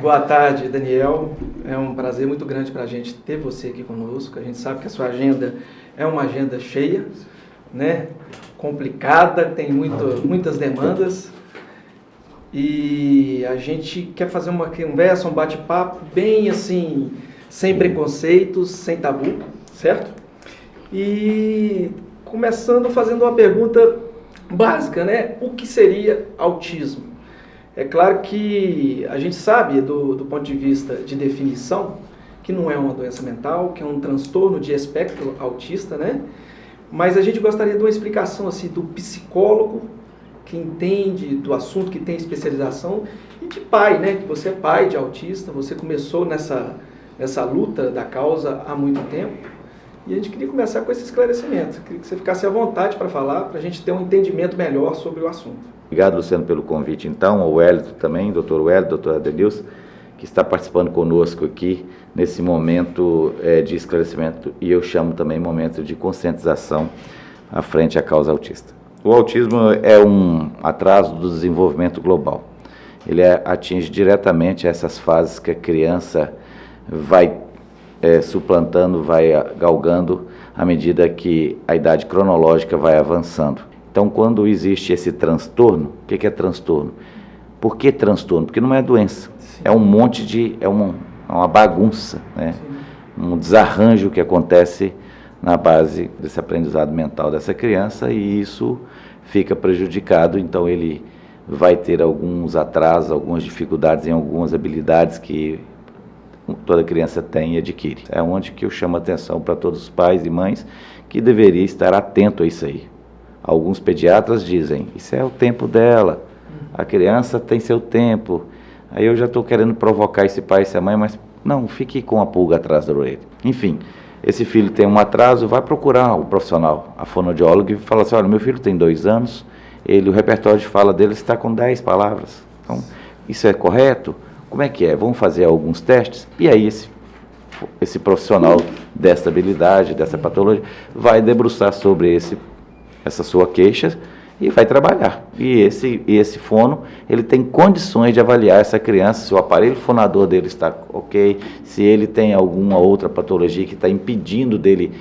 Boa tarde, Daniel. É um prazer muito grande para a gente ter você aqui conosco. A gente sabe que a sua agenda é uma agenda cheia, né? Complicada, tem muitas demandas. E a gente quer fazer uma conversa, um bate-papo bem assim, sem preconceitos, sem tabu, certo? E começando fazendo uma pergunta básica, né? O que seria autismo? É claro que a gente sabe, do ponto de vista de definição, que não é uma doença mental, que é um transtorno de espectro autista, né? Mas a gente gostaria de uma explicação assim, do psicólogo que entende do assunto, que tem especialização, e de pai, né? Que você é pai de autista, você começou nessa luta da causa há muito tempo. E a gente queria começar com esse esclarecimento. Queria que você ficasse à vontade para falar, para a gente ter um entendimento melhor sobre o assunto. Obrigado, Luciano, pelo convite. Então, ao Wellington também, doutor Wellington, doutor Adenilson, que está participando conosco aqui nesse momento de esclarecimento, e eu chamo também momento de conscientização à frente à causa autista. O autismo é um atraso do desenvolvimento global. Ele atinge diretamente essas fases que a criança vai suplantando, vai galgando à medida que a idade cronológica vai avançando. Então, quando existe esse transtorno, o que é transtorno? Por que transtorno? Porque não é doença. Sim. É um monte de... é uma bagunça, né? Um desarranjo que acontece na base desse aprendizado mental dessa criança, e isso fica prejudicado. Então, ele vai ter alguns atrasos, algumas dificuldades em algumas habilidades que toda criança tem e adquire. É onde que eu chamo a atenção para todos os pais e mães que deveria estar atento a isso aí. Alguns pediatras dizem, isso é o tempo dela, a criança tem seu tempo. Aí eu já estou querendo provocar esse pai e essa mãe, mas não, fique com a pulga atrás da orelha. Enfim, esse filho tem um atraso, vai procurar o profissional, a fonoaudióloga, e fala assim, olha, meu filho tem 2 anos, o repertório de fala dele está com 10 palavras. Então, isso é correto? Como é que é? Vamos fazer alguns testes? E aí esse profissional dessa habilidade, dessa patologia, vai debruçar sobre essa sua queixa e vai trabalhar. E esse fono, ele tem condições de avaliar essa criança, se o aparelho fonador dele está ok, se ele tem alguma outra patologia que está impedindo dele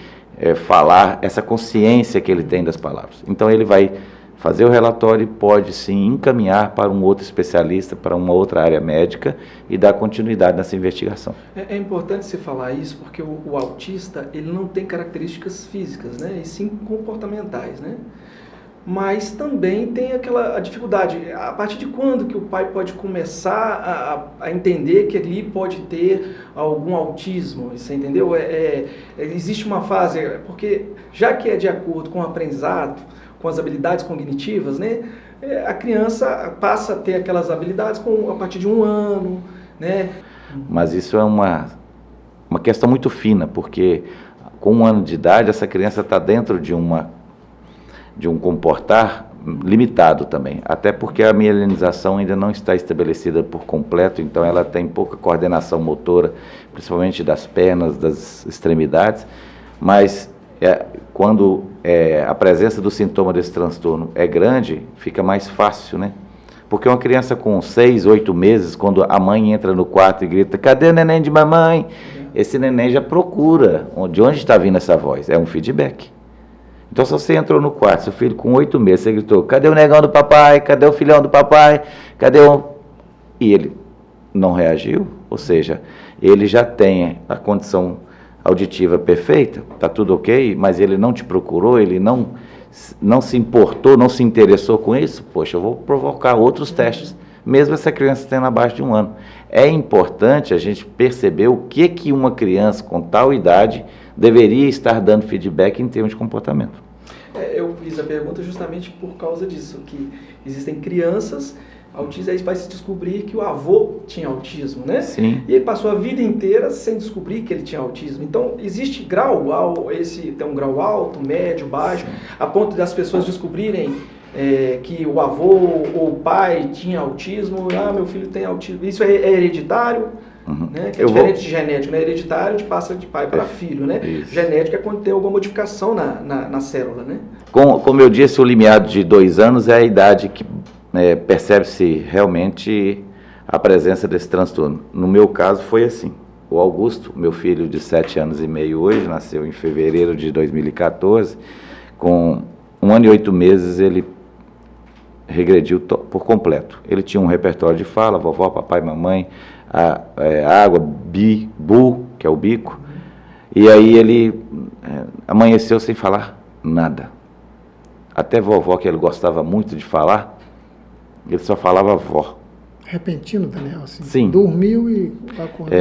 falar, essa consciência que ele tem das palavras. Então ele vai fazer o relatório e pode sim encaminhar para um outro especialista, para uma outra área médica e dar continuidade nessa investigação. É importante você falar isso porque o autista, ele não tem características físicas, né? E sim comportamentais, né? Mas também tem a dificuldade. A partir de quando que o pai pode começar a entender que ali pode ter algum autismo? Você entendeu? Existe uma fase, porque já que é de acordo com o aprendizado, com as habilidades cognitivas, né? A criança passa a ter aquelas habilidades a partir de 1 ano, né? Mas isso é uma questão muito fina, porque com 1 ano de idade essa criança está dentro de um comportar limitado também, até porque a mielinização ainda não está estabelecida por completo, então ela tem pouca coordenação motora, principalmente das pernas, das extremidades, mas quando a presença do sintoma desse transtorno é grande, fica mais fácil, né? Porque uma criança com 6, 8 meses, quando a mãe entra no quarto e grita, cadê o neném de mamãe? Esse neném já procura de onde está vindo essa voz, é um feedback. Então, se você entrou no quarto, seu filho com 8 meses, você gritou, cadê o negão do papai? Cadê o filhão do papai? Cadê o... E ele não reagiu, ou seja, ele já tem a condição auditiva perfeita, está tudo ok, mas ele não te procurou, ele não se importou, não se interessou com isso, poxa, eu vou provocar outros testes, mesmo essa criança tendo abaixo de 1 ano. É importante a gente perceber o que uma criança com tal idade deveria estar dando feedback em termos de comportamento. Eu fiz a pergunta justamente por causa disso, que existem crianças autistas, aí vai se descobrir que o avô tinha autismo, né? Sim. E ele passou a vida inteira sem descobrir que ele tinha autismo. Então, existe grau, tem um grau alto, médio, baixo, sim, a ponto das pessoas descobrirem que o avô ou o pai tinha autismo, meu filho tem autismo. Isso é hereditário? Uhum. Né? Que é diferente de genético, né? Hereditário passa de pai para filho, né? Isso. Genético é quando tem alguma modificação na célula, né? Como eu disse, o limiar de 2 anos é a idade que percebe-se realmente a presença desse transtorno. No meu caso foi assim. O Augusto, meu filho de 7 anos e meio hoje, nasceu em fevereiro de 2014, com 1 ano e 8 meses ele regrediu por completo. Ele tinha um repertório de fala, vovó, papai, mamãe, água, bu, que é o bico, e aí ele amanheceu sem falar nada. Até vovó, que ele gostava muito de falar, ele só falava vó. Repentino, Daniel, assim? Sim. Dormiu e acordou?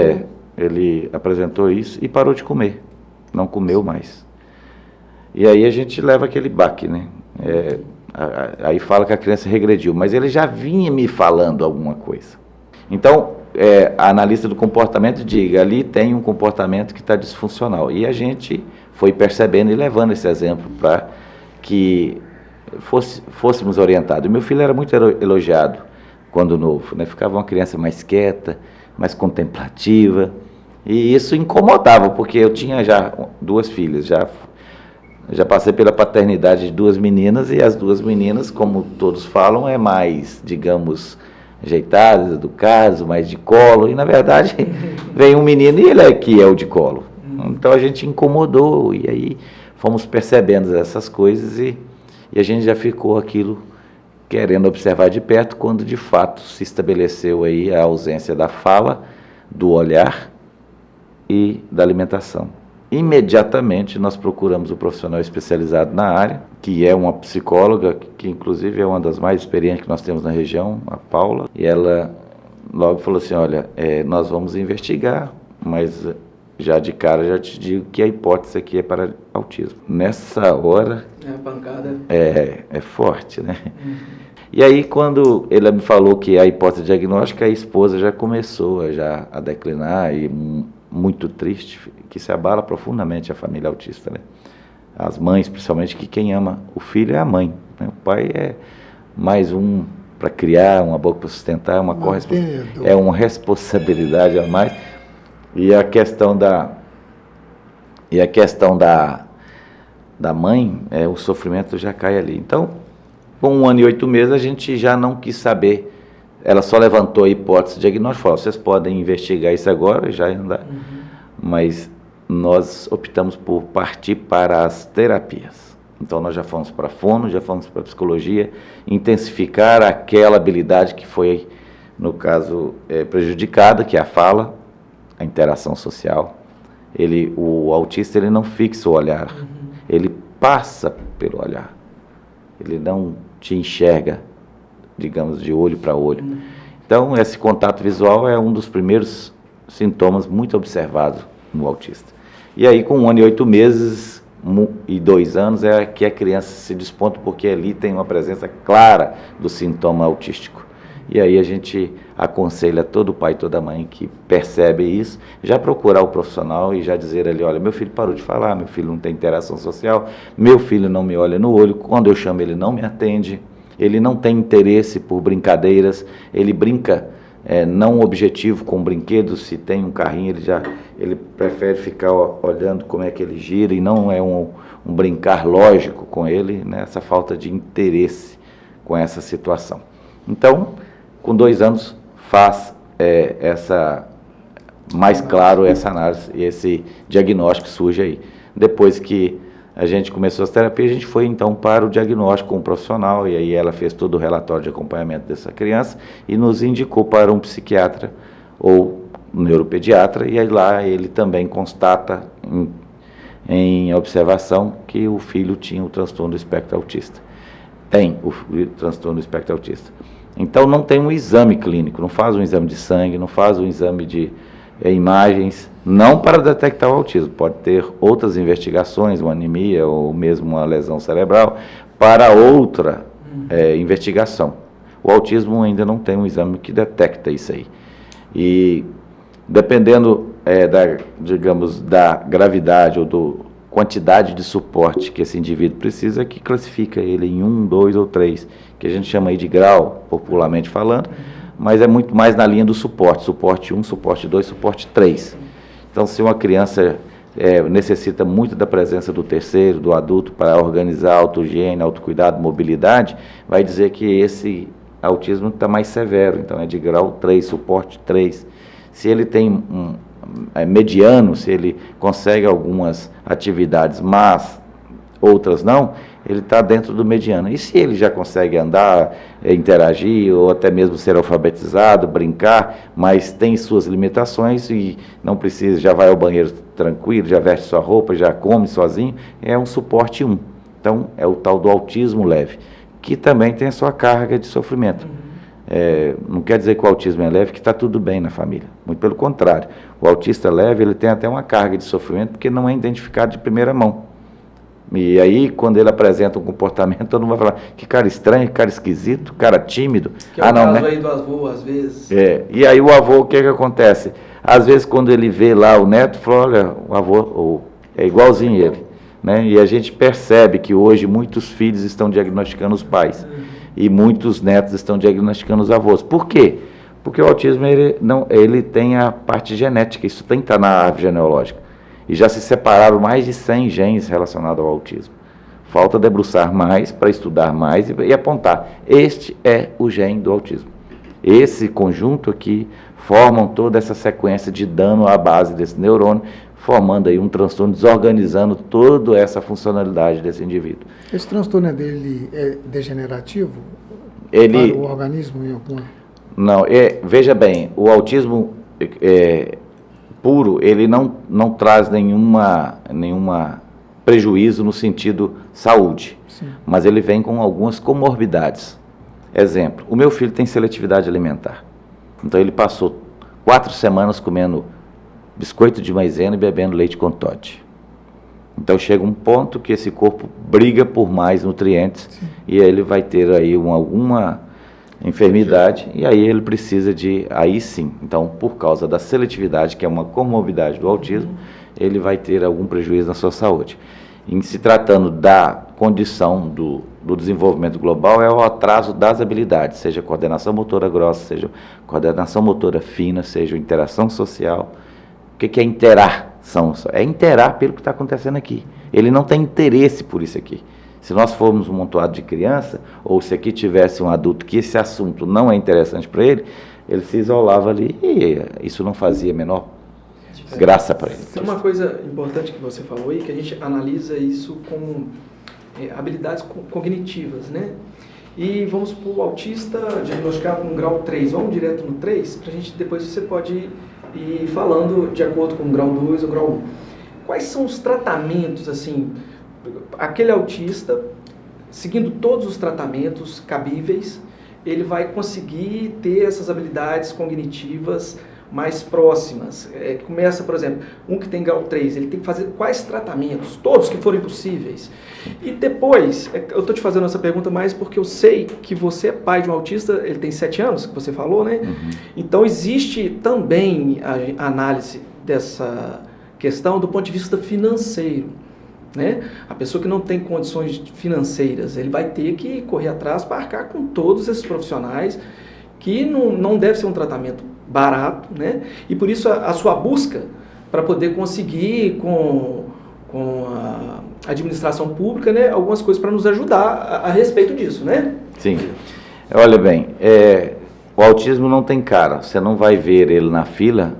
Ele apresentou isso e parou de comer, não comeu mais. E aí a gente leva aquele baque, né? Aí fala que a criança regrediu, mas ele já vinha me falando alguma coisa. Então, a analista do comportamento diga, ali tem um comportamento que está disfuncional. E a gente foi percebendo e levando esse exemplo para que fôssemos orientados. Meu filho era muito elogiado quando novo, né? Ficava uma criança mais quieta, mais contemplativa, e isso incomodava, porque eu tinha já 2 filhas, já passei pela paternidade de 2 meninas, e as 2 meninas, como todos falam, é mais, digamos, ajeitadas, educadas, mais de colo, e na verdade vem um menino e ele que é o de colo. Então a gente incomodou, e aí fomos percebendo essas coisas, e a gente já ficou aquilo querendo observar de perto, quando de fato se estabeleceu aí a ausência da fala, do olhar e da alimentação. Imediatamente nós procuramos o profissional especializado na área, que é uma psicóloga, que inclusive é uma das mais experientes que nós temos na região, a Paula, e ela logo falou assim, olha, nós vamos investigar, mas já de cara já te digo que a hipótese aqui é para autismo. Nessa hora... A pancada... É forte, né? E aí, quando ele me falou que a hipótese diagnóstica, a esposa já começou a declinar, e muito triste, que se abala profundamente a família autista, né? As mães, principalmente, que quem ama o filho é a mãe, né? O pai é mais um para criar, uma boca para sustentar, é uma responsabilidade a mais. E a questão da mãe, o sofrimento já cai ali. Então, com 1 ano e 8 meses, a gente já não quis saber. Ela só levantou a hipótese diagnóstica, falou, vocês podem investigar isso agora, já andar. Mas nós optamos por partir para as terapias. Então nós já fomos para a fono, já fomos para a psicologia, intensificar aquela habilidade que foi, no caso, prejudicada, que é a fala, a interação social. O autista, ele não fixa o olhar, ele passa pelo olhar. Ele não te enxerga, digamos, de olho para olho. Então, esse contato visual é um dos primeiros sintomas muito observados no autista. E aí, com 1 ano e 8 meses e 2 anos, é que a criança se desponta, porque ali tem uma presença clara do sintoma autístico. E aí a gente aconselha todo pai e toda mãe que percebe isso, já procurar o profissional e já dizer ali, olha, meu filho parou de falar, meu filho não tem interação social, meu filho não me olha no olho, quando eu chamo ele não me atende, ele não tem interesse por brincadeiras, ele brinca não objetivo com brinquedos, se tem um carrinho ele prefere ficar olhando como é que ele gira, e não é um brincar lógico com ele, né, essa falta de interesse com essa situação. Então, com 2 anos, faz mais claro essa análise, esse diagnóstico surge aí. Depois que a gente começou as terapias, a gente foi então para o diagnóstico com um profissional, e aí ela fez todo o relatório de acompanhamento dessa criança e nos indicou para um psiquiatra ou um neuropediatra, e aí lá ele também constata em observação que o filho tinha o transtorno do espectro autista. Tem o transtorno do espectro autista. Então não tem um exame clínico, não faz um exame de sangue, não faz um exame de imagens, não para detectar o autismo, pode ter outras investigações, uma anemia ou mesmo uma lesão cerebral, para outra investigação. O autismo ainda não tem um exame que detecta isso aí. E dependendo da gravidade ou da quantidade de suporte que esse indivíduo precisa, que classifica ele em 1, 2 ou 3, que a gente chama aí de grau, popularmente falando, mas é muito mais na linha do suporte 1, suporte 2, suporte 3. Então, se uma criança necessita muito da presença do terceiro, do adulto, para organizar autohigiene, autocuidado, mobilidade, vai dizer que esse autismo está mais severo, então é de grau 3, suporte 3. Se ele tem mediano, se ele consegue algumas atividades, mas outras não, ele está dentro do mediano. E se ele já consegue andar, interagir, ou até mesmo ser alfabetizado, brincar, mas tem suas limitações e não precisa, já vai ao banheiro tranquilo, já veste sua roupa, já come sozinho, é um suporte 1. Então, é o tal do autismo leve, que também tem a sua carga de sofrimento. Não quer dizer que o autismo é leve, que está tudo bem na família. Muito pelo contrário. O autista leve, ele tem até uma carga de sofrimento, porque não é identificado de primeira mão. E aí, quando ele apresenta um comportamento, todo mundo vai falar, que cara estranho, que cara esquisito, cara tímido. Que é o caso aí do avô, às vezes. E aí o avô, o que acontece? Às vezes, quando ele vê lá o neto, fala, olha, o avô é igualzinho ele. Né? E a gente percebe que hoje muitos filhos estão diagnosticando os pais. E muitos netos estão diagnosticando os avós. Por quê? Porque o autismo ele tem a parte genética, isso tem que estar na árvore genealógica. E já se separaram mais de 100 genes relacionados ao autismo. Falta debruçar mais, para estudar mais e apontar. Este é o gene do autismo. Esse conjunto aqui formam toda essa sequência de dano à base desse neurônio, formando aí um transtorno, desorganizando toda essa funcionalidade desse indivíduo. Esse transtorno dele é degenerativo? Para o organismo em alguma... Não, veja bem, o autismo puro, ele não traz nenhuma prejuízo no sentido saúde, sim, mas ele vem com algumas comorbidades. Exemplo, o meu filho tem seletividade alimentar, então ele passou 4 semanas comendo biscoito de maisena e bebendo leite com Toddy. Então chega um ponto que esse corpo briga por mais nutrientes, sim, e aí ele vai ter aí alguma enfermidade, e aí ele precisa aí sim, então por causa da seletividade, que é uma comorbidade do autismo, ele vai ter algum prejuízo na sua saúde. Em se tratando da condição do desenvolvimento global, é o atraso das habilidades, seja coordenação motora grossa, seja coordenação motora fina, seja interação social. O que é interação? É interar pelo que está acontecendo aqui. Ele não tem interesse por isso aqui. Se nós formos um montoado de criança, ou se aqui tivesse um adulto que esse assunto não é interessante para ele, ele se isolava ali e isso não fazia a menor graça para ele. Tem uma coisa importante que você falou aí, que a gente analisa isso como habilidades cognitivas, né? E vamos para o autista diagnosticado com grau 3, vamos direto no 3, para a gente depois você pode ir falando de acordo com o grau 2 ou grau 1. Quais são os tratamentos, assim, aquele autista, seguindo todos os tratamentos cabíveis, ele vai conseguir ter essas habilidades cognitivas mais próximas. Começa, por exemplo, um que tem grau 3, ele tem que fazer quais tratamentos? Todos que forem possíveis. E depois, eu estou te fazendo essa pergunta mais porque eu sei que você é pai de um autista, ele tem 7 anos, que você falou, né? Uhum. Então, existe também a análise dessa questão do ponto de vista financeiro. Né? A pessoa que não tem condições financeiras, ele vai ter que correr atrás para arcar com todos esses profissionais, que não deve ser um tratamento barato, né? E por isso a sua busca para poder conseguir com a administração pública, né, algumas coisas para nos ajudar a respeito disso, né? Sim. Olha bem, o autismo não tem cara, você não vai ver ele na fila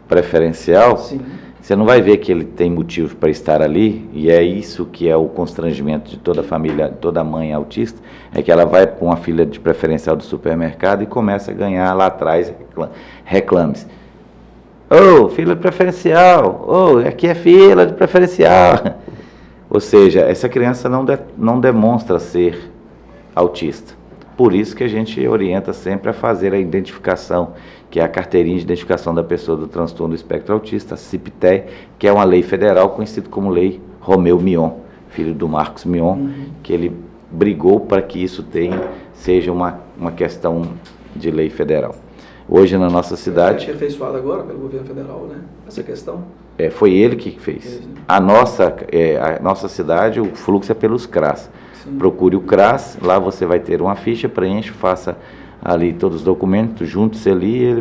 preferencial. Sim. Você não vai ver que ele tem motivo para estar ali, e é isso que é o constrangimento de toda família, toda mãe autista, é que ela vai para uma fila de preferencial do supermercado e começa a ganhar lá atrás reclames. Ô, fila de preferencial, aqui é fila de preferencial. Ou seja, essa criança não demonstra ser autista. Por isso que a gente orienta sempre a fazer a identificação, que é a carteirinha de identificação da pessoa do transtorno do espectro autista, a CIPTE, que é uma lei federal conhecida como Lei Romeu Mion, filho do Marcos Mion, que ele brigou para que isso seja uma questão de lei federal. Hoje na nossa cidade... É aperfeiçoado agora pelo governo federal, né? Essa questão? Foi ele que fez. A nossa cidade, o fluxo é pelos CRAS. Sim. Procure o CRAS, lá você vai ter uma ficha, preenche, faça ali todos os documentos, junte-se ali,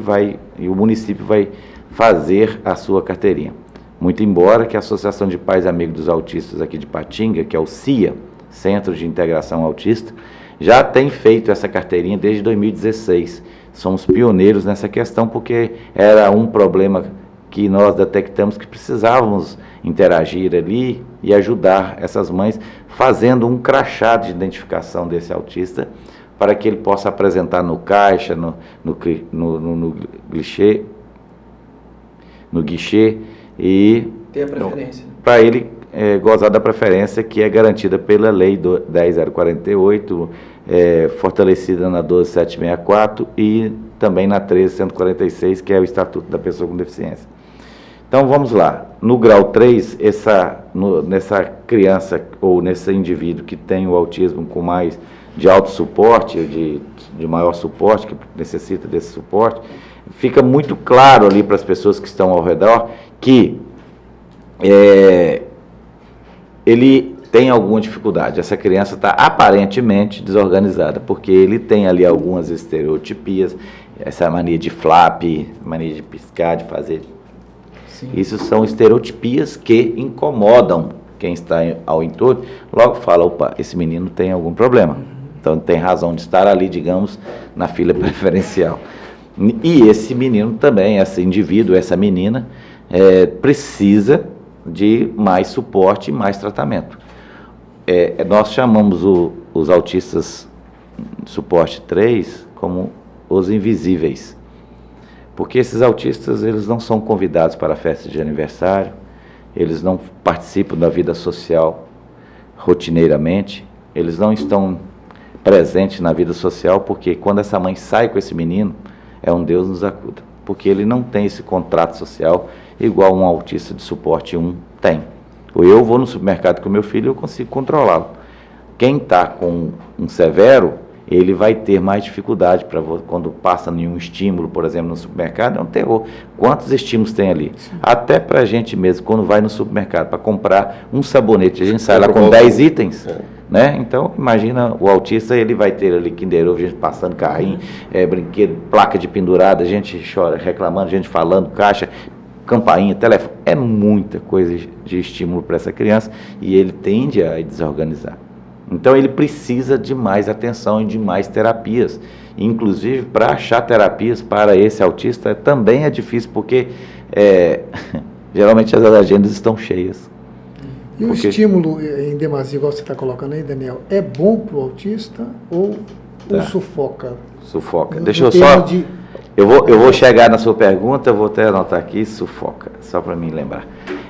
e o município vai fazer a sua carteirinha. Muito embora que a Associação de Pais e Amigos dos Autistas aqui de Patinga, que é o CIA, Centro de Integração Autista, já tem feito essa carteirinha desde 2016. Somos pioneiros nessa questão porque era um problema que nós detectamos que precisávamos interagir ali e ajudar essas mães fazendo um crachá de identificação desse autista para que ele possa apresentar no caixa, no guichê e ter a preferência. Para ele gozar da preferência que é garantida pela Lei 10.048, fortalecida na 12.764 e também na 13.146, que é o Estatuto da Pessoa com Deficiência. Então, vamos lá. No grau 3, nessa criança ou nesse indivíduo que tem o autismo com mais de alto suporte, de maior suporte, que necessita desse suporte, fica muito claro ali para as pessoas que estão ao redor que ele tem alguma dificuldade. Essa criança está aparentemente desorganizada, porque ele tem ali algumas estereotipias, essa mania de flap, mania de piscar, de fazer. Sim. Isso são estereotipias que incomodam quem está ao entorno. Logo fala, opa, esse menino tem algum problema. Então tem razão de estar ali, digamos, na fila preferencial. E esse menino também, esse indivíduo, essa menina, precisa de mais suporte e mais tratamento. Nós chamamos os autistas suporte 3 como os invisíveis, porque esses autistas, eles não são convidados para a festa de aniversário, eles não participam da vida social rotineiramente, eles não estão presentes na vida social, porque quando essa mãe sai com esse menino, é um Deus nos acuda, porque ele não tem esse contrato social igual um autista de suporte 1 tem. Ou eu vou no supermercado com meu filho, eu consigo controlá-lo. Quem está com um severo, ele vai ter mais dificuldade para quando passa nenhum estímulo, por exemplo, no supermercado, é um terror. Quantos estímulos tem ali? Sim. Até para a gente mesmo, quando vai no supermercado para comprar um sabonete, a gente sai lá com 10 itens, né? Então, imagina o autista, ele vai ter ali Kinder Ovo, gente passando carrinho, brinquedo, placa de pendurada, gente chora, reclamando, gente falando, caixa, campainha, telefone, é muita coisa de estímulo para essa criança e ele tende a desorganizar. Então ele precisa de mais atenção e de mais terapias. Inclusive, para achar terapias para esse autista também é difícil, porque geralmente as agendas estão cheias. E o estímulo em demasia, igual você está colocando aí, Daniel, é bom para o autista ou sufoca? Sufoca. Deixa eu só... Eu vou chegar na sua pergunta, eu vou até anotar aqui, sufoca, só para mim lembrar.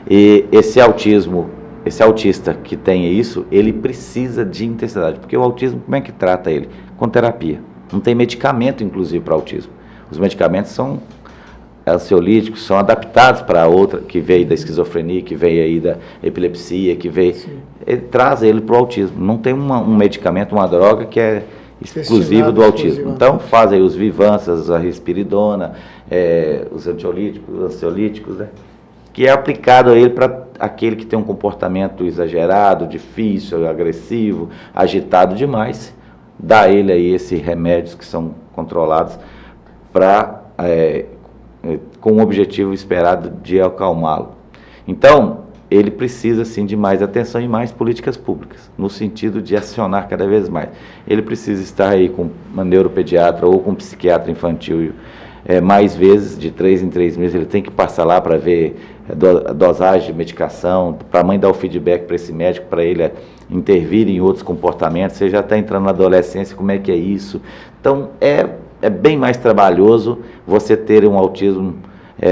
E esse autista que tem isso, ele precisa de intensidade, porque o autismo, como é que trata ele? Com terapia. Não tem medicamento, inclusive, para autismo. Os medicamentos são ansiolíticos, são adaptados para outra, que veio da esquizofrenia, que veio aí da epilepsia, que veio... Ele traz ele para o autismo. Não tem um medicamento, uma droga que é exclusivo do autismo. Então, faz aí os Vivansas, a risperidona, os ansiolíticos, né? Que é aplicado a ele para aquele que tem um comportamento exagerado, difícil, agressivo, agitado demais, dá ele aí esses remédios que são controlados com o objetivo esperado de acalmá-lo. Então, ele precisa, sim, de mais atenção e mais políticas públicas, no sentido de acionar cada vez mais. Ele precisa estar aí com uma neuropediatra ou com um psiquiatra infantil mais vezes, de 3 em 3 meses, ele tem que passar lá para ver a dosagem de medicação, para a mãe dar o feedback para esse médico, para ele intervir em outros comportamentos. Você já está entrando na adolescência, como é que é isso? Então, é bem mais trabalhoso você ter um autismo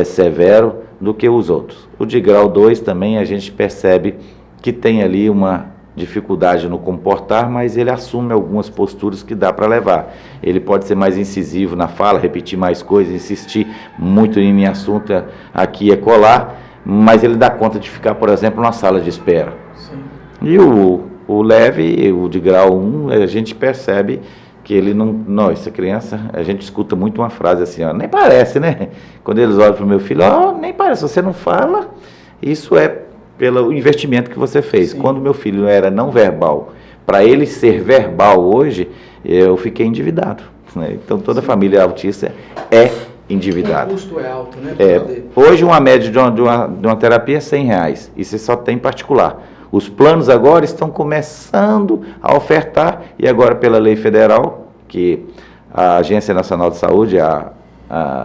severo do que os outros. O de grau 2 também a gente percebe que tem ali uma dificuldade no comportar, mas ele assume algumas posturas que dá para levar. Ele pode ser mais incisivo na fala, repetir mais coisas, insistir muito em assunto aqui e acolá, mas ele dá conta de ficar, por exemplo, na sala de espera. Sim. E o leve, o de grau 1, a gente percebe que ele não, essa criança, a gente escuta muito uma frase assim, nem parece, né? Quando eles olham para o meu filho, nem parece, você não fala, isso é pelo investimento que você fez. Sim. Quando meu filho era não verbal, para ele ser verbal hoje, eu fiquei endividado, né? Então toda família autista é endividada. O custo é alto, né? Hoje uma média de uma terapia é R$100, e você só tem particular. Os planos agora estão começando a ofertar, e agora pela lei federal, que a Agência Nacional de Saúde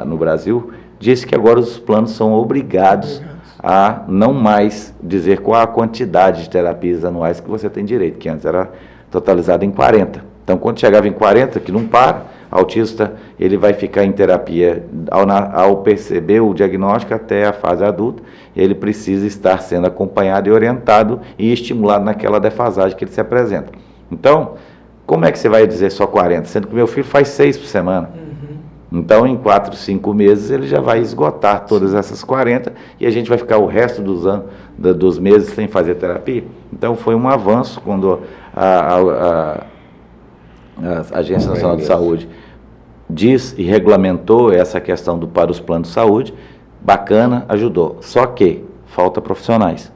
no Brasil disse que agora os planos são obrigados a não mais dizer qual a quantidade de terapias anuais que você tem direito, que antes era totalizado em 40. Então, quando chegava em 40, que não para, autista, ele vai ficar em terapia ao perceber o diagnóstico até a fase adulta, ele precisa estar sendo acompanhado e orientado e estimulado naquela defasagem que ele se apresenta. Então, como é que você vai dizer só 40? Sendo que meu filho faz 6 por semana. Então, em 4, 5 meses, ele já vai esgotar todas essas 40 e a gente vai ficar o resto dos meses sem fazer terapia. Então, foi um avanço quando a Agência Nacional de Saúde diz e regulamentou essa questão para os planos de saúde. Bacana, ajudou. Só que falta profissionais.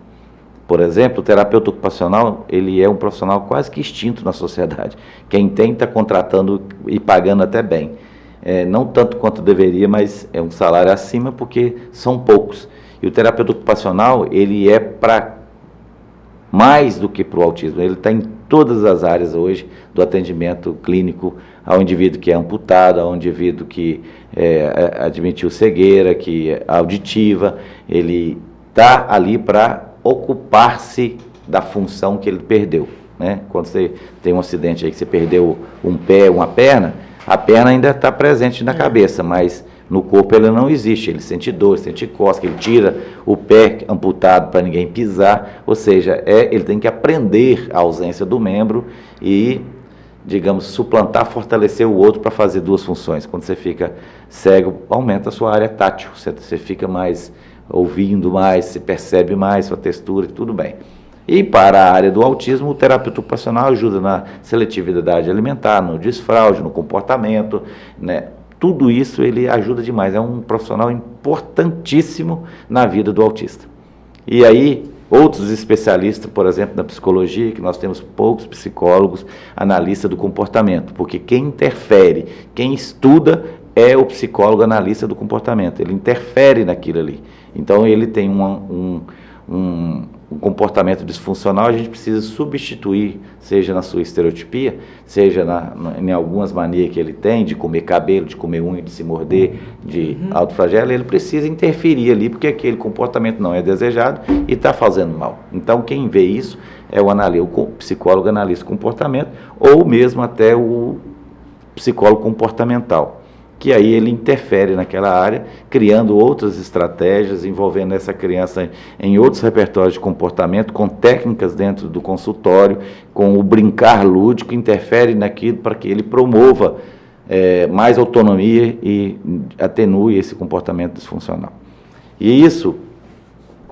Por exemplo, o terapeuta ocupacional, ele é um profissional quase que extinto na sociedade. Quem tem está contratando e pagando até bem. Não tanto quanto deveria, mas é um salário acima porque são poucos. E o terapeuta ocupacional, ele é para mais do que para o autismo. Ele está em todas as áreas hoje do atendimento clínico ao indivíduo que é amputado, ao indivíduo que admitiu cegueira, que é auditiva. Ele está ali para ocupar-se da função que ele perdeu, né? Quando você tem um acidente aí que você perdeu um pé, uma perna, a perna ainda está presente na cabeça, mas no corpo ela não existe. Ele sente dor, sente cosca, ele tira o pé amputado para ninguém pisar, ou seja, ele tem que aprender a ausência do membro e, digamos, suplantar, fortalecer o outro para fazer duas funções. Quando você fica cego, aumenta a sua área tátil, você fica mais ouvindo mais, se percebe mais sua textura e tudo bem. E para a área do autismo, o terapeuta ocupacional ajuda na seletividade alimentar, no desfraude, no comportamento, né? Tudo isso ele ajuda demais, é um profissional importantíssimo na vida do autista. E aí, outros especialistas, por exemplo, na psicologia, que nós temos poucos psicólogos, analistas do comportamento, porque quem interfere, quem estuda é o psicólogo analista do comportamento, ele interfere naquilo ali. Então, ele tem um comportamento disfuncional, a gente precisa substituir, seja na sua estereotipia, seja em algumas manias que ele tem, de comer cabelo, de comer unha, de se morder, de autoflagelo, ele precisa interferir ali, porque aquele comportamento não é desejado e está fazendo mal. Então, quem vê isso é o psicólogo analista do comportamento, ou mesmo até o psicólogo comportamental, que aí ele interfere naquela área, criando outras estratégias, envolvendo essa criança em outros repertórios de comportamento, com técnicas dentro do consultório, com o brincar lúdico, interfere naquilo para que ele promova mais autonomia e atenue esse comportamento disfuncional. E isso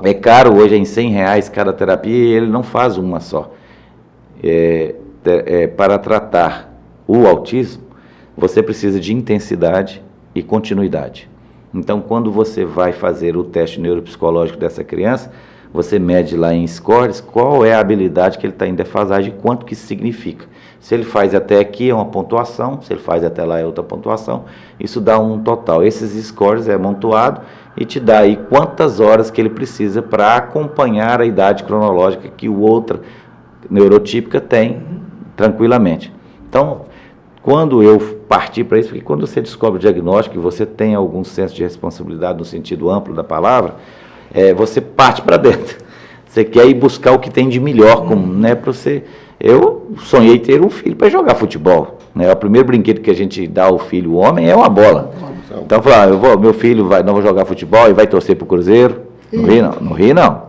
é caro, hoje é em R$100 cada terapia, e ele não faz uma só. Para tratar o autismo, você precisa de intensidade e continuidade. Então, quando você vai fazer o teste neuropsicológico dessa criança, você mede lá em scores qual é a habilidade que ele está em defasagem e quanto que isso significa. Se ele faz até aqui é uma pontuação, se ele faz até lá é outra pontuação, isso dá um total. Esses scores é amontoado e te dá aí quantas horas que ele precisa para acompanhar a idade cronológica que o outro neurotípica tem tranquilamente. Então, quando eu parti para isso, porque quando você descobre o diagnóstico e você tem algum senso de responsabilidade no sentido amplo da palavra, você parte para dentro. Você quer ir buscar o que tem de melhor, né, para você. Eu sonhei ter um filho para jogar futebol, né? O primeiro brinquedo que a gente dá ao filho, o homem, é uma bola. Então eu falei, meu filho não vai jogar futebol e vai torcer para o Cruzeiro. No Rio não.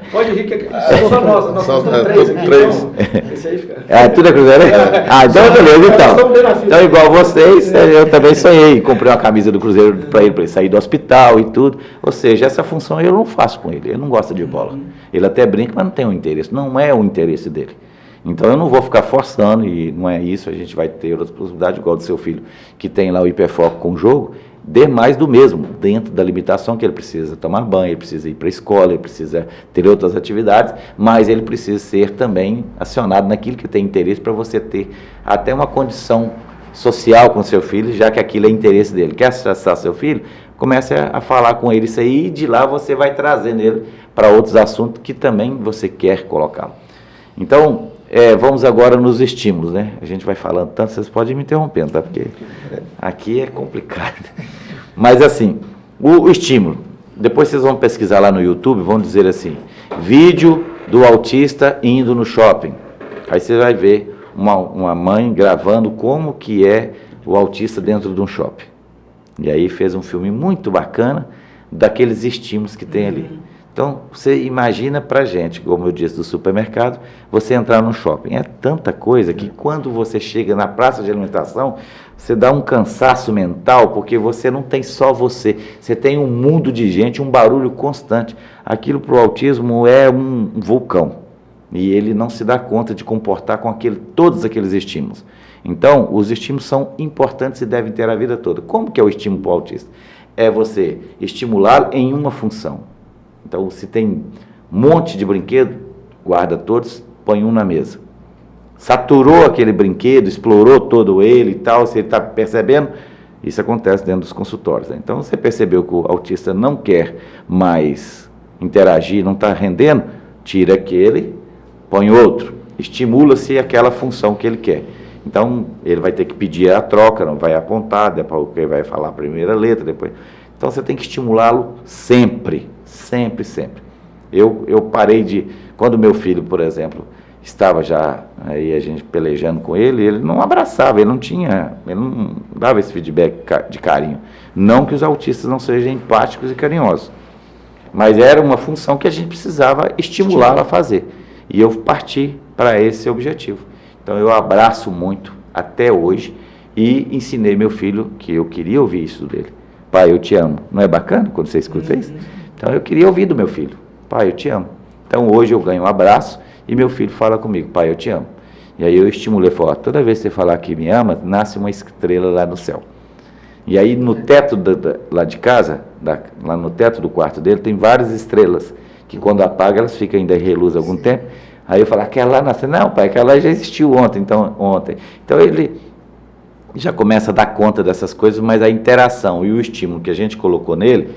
Pode rir, que só nós somos 3 aqui. Então, esse aí fica. Tudo é Cruzeiro? Então beleza, então igual vocês, eu também sonhei, comprei uma camisa do Cruzeiro para ele sair do hospital e tudo. Ou seja, essa função eu não faço com ele não gosta de bola. Ele até brinca, mas não tem um interesse, não é o interesse dele. Então eu não vou ficar forçando, e não é isso, a gente vai ter outras possibilidades, igual do seu filho, que tem lá o hiperfoco com o jogo, dê mais do mesmo, dentro da limitação que ele precisa tomar banho, ele precisa ir para a escola, ele precisa ter outras atividades, mas ele precisa ser também acionado naquilo que tem interesse para você ter até uma condição social com seu filho, já que aquilo é interesse dele. Quer acessar seu filho? comece a falar com ele isso aí, e de lá você vai trazendo ele para outros assuntos que também você quer colocá-lo. Então, vamos agora nos estímulos, né? A gente vai falando tanto, vocês podem me interrompendo, tá? Porque aqui é complicado. Mas assim, o estímulo, depois vocês vão pesquisar lá no YouTube, vão dizer assim, vídeo do autista indo no shopping. Aí você vai ver uma mãe gravando como que é o autista dentro de um shopping. E aí fez um filme muito bacana daqueles estímulos que tem ali. Então, você imagina pra gente, como eu disse, do supermercado, você entrar no shopping. É tanta coisa que quando você chega na praça de alimentação, você dá um cansaço mental, porque você não tem só você. Você tem um mundo de gente, um barulho constante. Aquilo para o autismo é um vulcão. E ele não se dá conta de comportar com todos aqueles estímulos. Então, os estímulos são importantes e devem ter a vida toda. Como que é o estímulo para o autista? É você estimular em uma função. Então, se tem um monte de brinquedo, guarda todos, põe um na mesa. Saturou aquele brinquedo, explorou todo ele e tal, você está percebendo? Isso acontece dentro dos consultórios. Né? Então, você percebeu que o autista não quer mais interagir, não está rendendo, tira aquele, põe outro. Estimula-se aquela função que ele quer. Então, ele vai ter que pedir a troca, não vai apontar, depois ele vai falar a primeira letra, depois... Então, você tem que estimulá-lo sempre. Sempre, sempre. Eu parei de... Quando meu filho, por exemplo, estava já aí a gente pelejando com ele não abraçava, ele não dava esse feedback de carinho. Não que os autistas não sejam empáticos e carinhosos, mas era uma função que a gente precisava estimulá-la a fazer. E eu parti para esse objetivo. Então eu abraço muito até hoje e ensinei meu filho que eu queria ouvir isso dele. Pai, eu te amo. Não é bacana quando você escuta isso? Então eu queria ouvir do meu filho. Pai, eu te amo. Então hoje eu ganho um abraço e meu filho fala comigo, pai, eu te amo. E aí eu estimulei, falei, toda vez que você falar que me ama, nasce uma estrela lá no céu. E aí no teto lá de casa, lá no teto do quarto dele, tem várias estrelas, que quando apaga elas ficam ainda em reluz algum tempo. Aí eu falo, aquela lá nasceu. Não, pai, aquela lá já existiu ontem. Então ele já começa a dar conta dessas coisas, mas a interação e o estímulo que a gente colocou nele,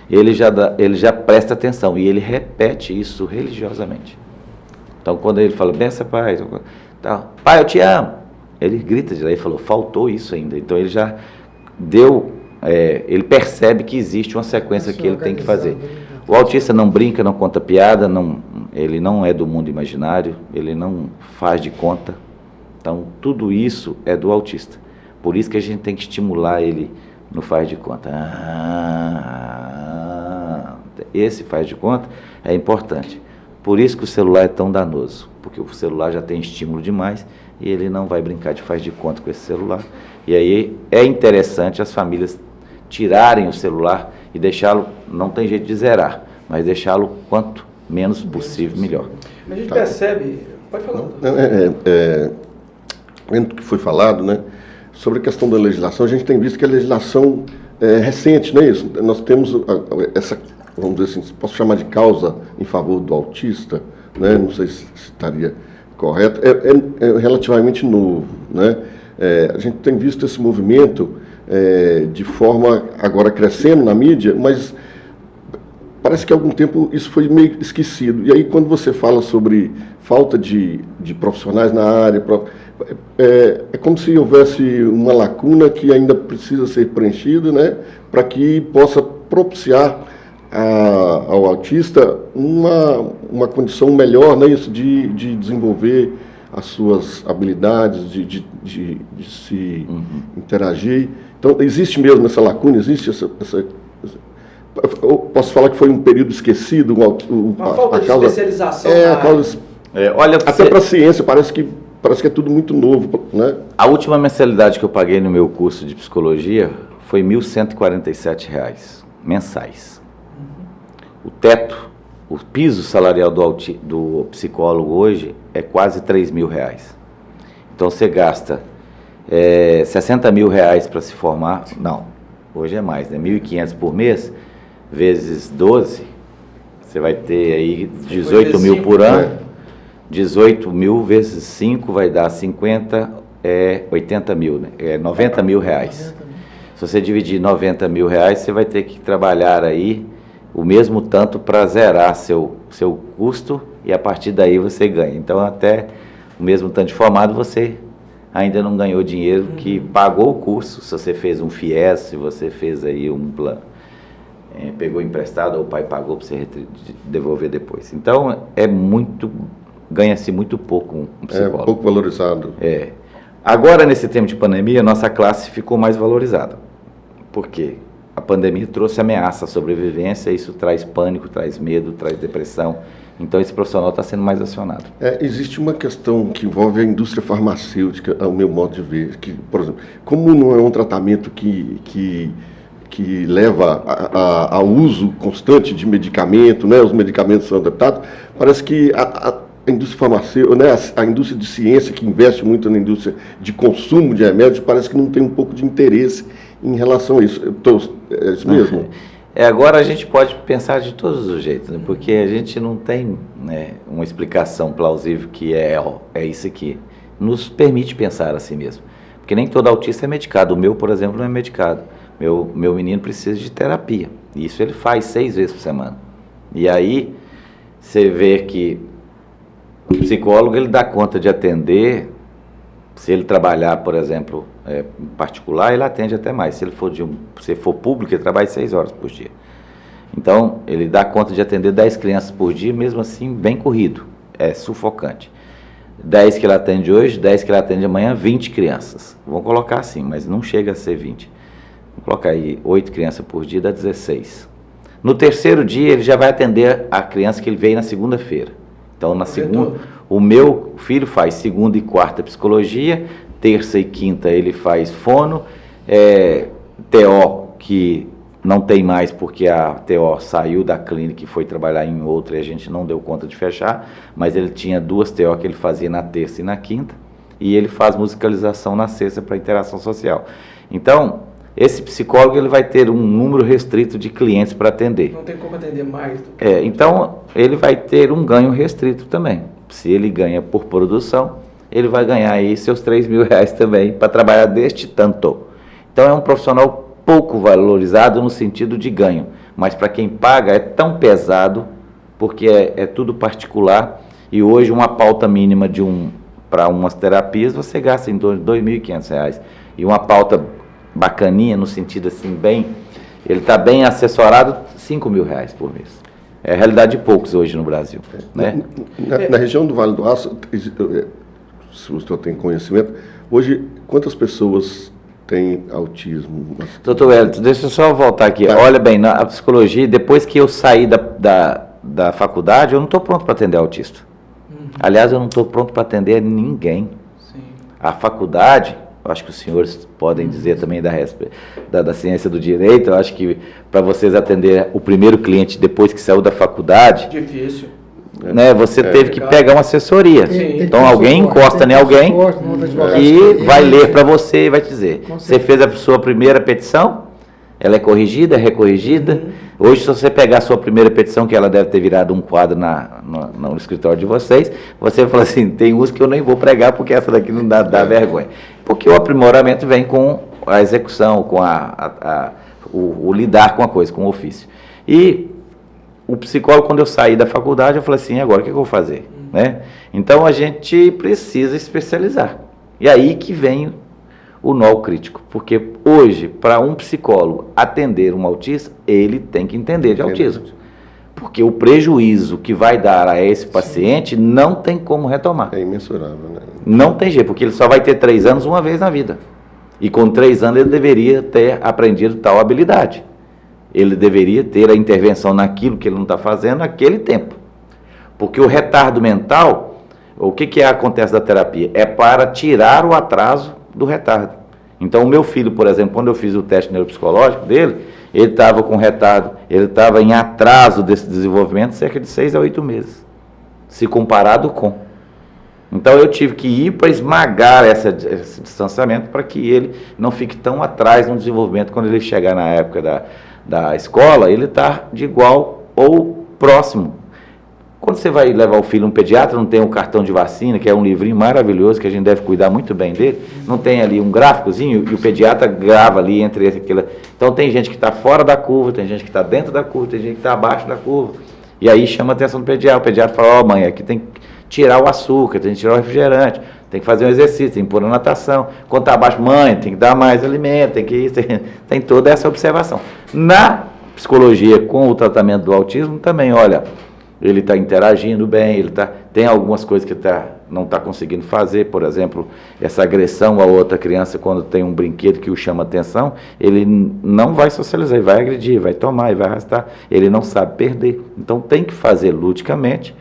ele já presta atenção e ele repete isso religiosamente. Então, quando ele fala, benção, pai, pai, eu te amo, ele grita de lá e falou, faltou isso ainda. Então, ele já deu, ele percebe que existe uma sequência que ele tem que fazer. O autista não brinca, não conta piada, ele não é do mundo imaginário, ele não faz de conta. Então, tudo isso é do autista. Por isso que a gente tem que estimular ele no faz de conta. Esse faz de conta é importante. Por isso que o celular é tão danoso, porque o celular já tem estímulo demais e ele não vai brincar de faz de conta com esse celular. E aí é interessante as famílias tirarem o celular e deixá-lo, não tem jeito de zerar, mas deixá-lo quanto menos possível, melhor. A gente percebe... Pode falar. Vendo o que foi falado, né, sobre a questão da legislação, a gente tem visto que a legislação é recente, não é isso? Nós temos essa, vamos dizer assim, posso chamar de causa em favor do autista, né? Não sei se estaria correto, é relativamente novo, né? A gente tem visto esse movimento de forma agora crescendo na mídia, mas parece que há algum tempo isso foi meio esquecido. E aí quando você fala sobre falta de profissionais na área, é como se houvesse uma lacuna que ainda precisa ser preenchida, né, para que possa propiciar ao autista uma condição melhor, né, isso de desenvolver as suas habilidades, de se interagir. Então, existe mesmo essa lacuna, existe essa eu posso falar que foi um período esquecido, uma falta de causa, especialização. A causa, olha, até para a ciência, parece que é tudo muito novo, né? A última mensalidade que eu paguei no meu curso de psicologia foi R$ 1.147 mensais. O teto, o piso salarial do psicólogo hoje é quase R$ 3.000. Então você gasta R$ 60 mil para se formar, não, hoje é mais, né? R$ 1.500 por mês, vezes 12, você vai ter aí 18 mil por ano. 18 mil vezes 5 vai dar 50, 80 mil, né? 90 mil reais. Se você dividir R$90 mil, você vai ter que trabalhar aí o mesmo tanto para zerar seu custo e a partir daí você ganha. Então, até o mesmo tanto de formado, você ainda não ganhou dinheiro que pagou o curso. Se você fez um FIES, se você fez aí um plano, pegou emprestado ou o pai pagou para você devolver depois. Então, ganha-se muito pouco um psicólogo. É pouco valorizado. Agora, nesse tempo de pandemia, nossa classe ficou mais valorizada. Por quê? A pandemia trouxe ameaça à sobrevivência, isso traz pânico, traz medo, traz depressão. Então, esse profissional está sendo mais acionado. Existe uma questão que envolve a indústria farmacêutica, ao meu modo de ver. Que, por exemplo, como não é um tratamento que leva ao uso constante de medicamento, né, os medicamentos são adaptados, parece que a indústria farmacêutica, né, a indústria de ciência, que investe muito na indústria de consumo de remédios, parece que não tem um pouco de interesse em relação a isso. É isso mesmo? Agora a gente pode pensar de todos os jeitos, né? Porque a gente não tem, né, uma explicação plausível que é isso aqui. Nos permite pensar assim mesmo. Porque nem todo autista é medicado. O meu, por exemplo, não é medicado. Meu menino precisa de terapia. Isso ele faz 6 vezes por semana. E aí você vê que o psicólogo ele dá conta de atender. Se ele trabalhar, por exemplo, em particular, ele atende até mais. Se ele for público, ele trabalha 6 horas por dia. Então, ele dá conta de atender 10 crianças por dia, mesmo assim, bem corrido. É sufocante. 10 que ele atende hoje, 10 que ele atende amanhã, 20 crianças. Vamos colocar assim, mas não chega a ser 20. Vamos colocar aí 8 crianças por dia, dá 16. No terceiro dia, ele já vai atender a criança que ele veio na segunda-feira. Então, na segunda, o meu filho faz segunda e quarta psicologia, terça e quinta ele faz fono, TO, que não tem mais porque a TO saiu da clínica e foi trabalhar em outra e a gente não deu conta de fechar, mas ele tinha 2 TO que ele fazia na terça e na quinta, e ele faz musicalização na sexta para interação social. Então, esse psicólogo ele vai ter um número restrito de clientes para atender. Não tem como atender mais. Então, ele vai ter um ganho restrito também. Se ele ganha por produção, ele vai ganhar aí seus R$3 mil também para trabalhar deste tanto. Então, é um profissional pouco valorizado no sentido de ganho. Mas para quem paga é tão pesado, porque é tudo particular. E hoje uma pauta mínima para umas terapias, você gasta em torno de R$2.500. E uma pauta bacaninha, no sentido assim, ele está bem assessorado, R$5 mil por mês. É a realidade de poucos hoje no Brasil. Né? Na região do Vale do Aço, se o senhor tem conhecimento, hoje quantas pessoas têm autismo? Doutor Wellington, deixa eu só voltar aqui. Olha bem, na psicologia, depois que eu saí da faculdade, eu não estou pronto para atender autista. Aliás, eu não estou pronto para atender ninguém. Sim. A faculdade, eu acho que os senhores podem dizer também da ciência do direito, eu acho que para vocês atender o primeiro cliente depois que saiu da faculdade, difícil. Né, você teve que pegar uma assessoria. Então alguém encosta em alguém que vai ler para você e vai te dizer, você fez a sua primeira petição, ela é corrigida, é recorrigida. Hoje, se você pegar a sua primeira petição, que ela deve ter virado um quadro no escritório de vocês, você fala assim, tem uns que eu nem vou pregar porque essa daqui não dá vergonha. Porque o aprimoramento vem com a execução, com o lidar com a coisa, com o ofício. E o psicólogo, quando eu saí da faculdade, eu falei assim, agora o que eu vou fazer? Né? Então, a gente precisa especializar. E aí que vem o nó crítico, porque hoje, para um psicólogo atender um autista, ele tem que entender de autismo, porque o prejuízo que vai dar a esse paciente não tem como retomar. É imensurável, né? Não tem jeito, porque ele só vai ter 3 anos uma vez na vida, e com 3 anos ele deveria ter aprendido tal habilidade, ele deveria ter a intervenção naquilo que ele não está fazendo naquele tempo, porque o retardo mental, o que acontece da terapia? É para tirar o atraso do retardo. Então, o meu filho, por exemplo, quando eu fiz o teste neuropsicológico dele, ele estava com retardo, ele estava em atraso desse desenvolvimento cerca de 6 a 8 meses, se comparado com. Então, eu tive que ir para esmagar esse distanciamento para que ele não fique tão atrás no desenvolvimento. Quando ele chegar na época da escola, ele está de igual ou próximo. Quando você vai levar o filho no pediatra, não tem um cartão de vacina, que é um livrinho maravilhoso, que a gente deve cuidar muito bem dele, não tem ali um gráficozinho, e o pediatra grava ali entre aquilo. Então tem gente que está fora da curva, tem gente que está dentro da curva, tem gente que está abaixo da curva. E aí chama a atenção do pediatra. O pediatra fala, mãe, aqui tem que tirar o açúcar, tem que tirar o refrigerante, tem que fazer um exercício, tem que pôr a natação. Quando está abaixo, mãe, tem que dar mais alimento, tem que isso, tem toda essa observação. Na psicologia, com o tratamento do autismo, também, olha, ele está interagindo bem, tem algumas coisas que não está conseguindo fazer, por exemplo, essa agressão a outra criança quando tem um brinquedo que o chama atenção, ele não vai socializar, ele vai agredir, vai tomar, vai arrastar, ele não sabe perder. Então tem que fazer ludicamente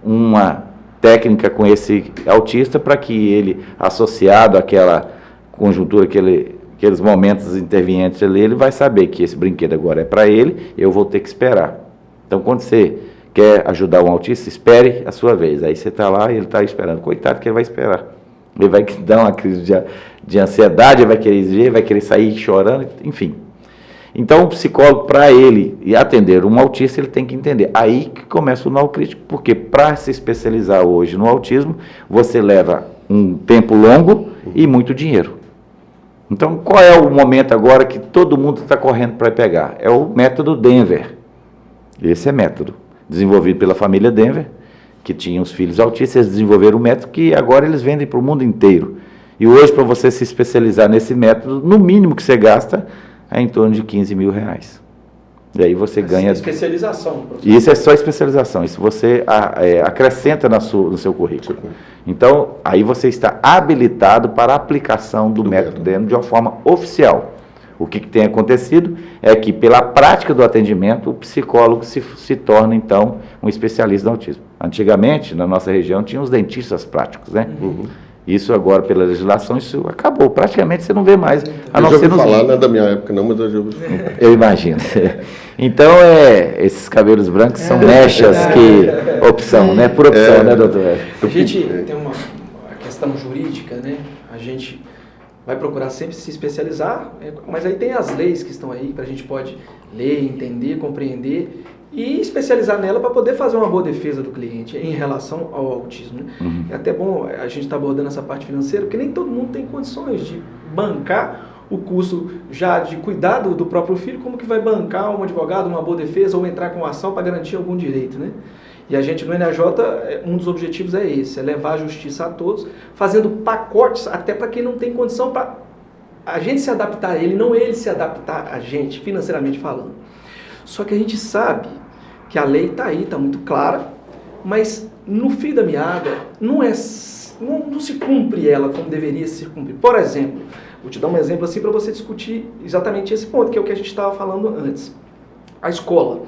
uma técnica com esse autista para que ele, associado àquela conjuntura, aqueles momentos intervenientes ali, ele vai saber que esse brinquedo agora é para ele, eu vou ter que esperar. Então quando você quer ajudar um autista, espere a sua vez. Aí você está lá e ele está esperando. Coitado que ele vai esperar. Ele vai dar uma crise de ansiedade, ele vai querer exigir, vai querer sair chorando, enfim. Então o psicólogo, para ele atender um autista, ele tem que entender. Aí que começa o nó crítico, porque para se especializar hoje no autismo, você leva um tempo longo e muito dinheiro. Então qual é o momento agora que todo mundo está correndo para pegar? É o método Denver. Esse é método desenvolvido pela família Denver, que tinha os filhos autistas, eles desenvolveram um método que agora eles vendem para o mundo inteiro. E hoje, para você se especializar nesse método, no mínimo que você gasta é em torno de R$15 mil. E aí você ganha... Especialização. Isso é só especialização, isso você acrescenta no seu currículo. Então, aí você está habilitado para a aplicação do método Denver de uma forma oficial. O que tem acontecido é que, pela prática do atendimento, o psicólogo se torna, então, um especialista no autismo. Antigamente, na nossa região, tinha os dentistas práticos, né? Uhum. Isso agora, pela legislação, isso acabou. Praticamente você não vê mais. A não ser falar, não é da minha época não, mas eu já ouvi falar. Eu imagino. Então, esses cabelos brancos são mechas que opção, né? Por opção, né, doutor? A gente tem uma questão jurídica, né? A gente vai procurar sempre se especializar, mas aí tem as leis que estão aí, que a gente pode ler, entender, compreender e especializar nela para poder fazer uma boa defesa do cliente em relação ao autismo. Né? Uhum. É até bom a gente estar abordando essa parte financeira, porque nem todo mundo tem condições de bancar o custo já de cuidado do próprio filho, como que vai bancar um advogado, uma boa defesa ou entrar com ação para garantir algum direito, né? E a gente no NAJ, um dos objetivos é esse, é levar a justiça a todos, fazendo pacotes até para quem não tem condição para a gente se adaptar a ele, não ele se adaptar a gente, financeiramente falando. Só que a gente sabe que a lei está aí, está muito clara, mas no fio da meada não se cumpre ela como deveria se cumprir. Por exemplo, vou te dar um exemplo assim para você discutir exatamente esse ponto, que é o que a gente estava falando antes. A escola.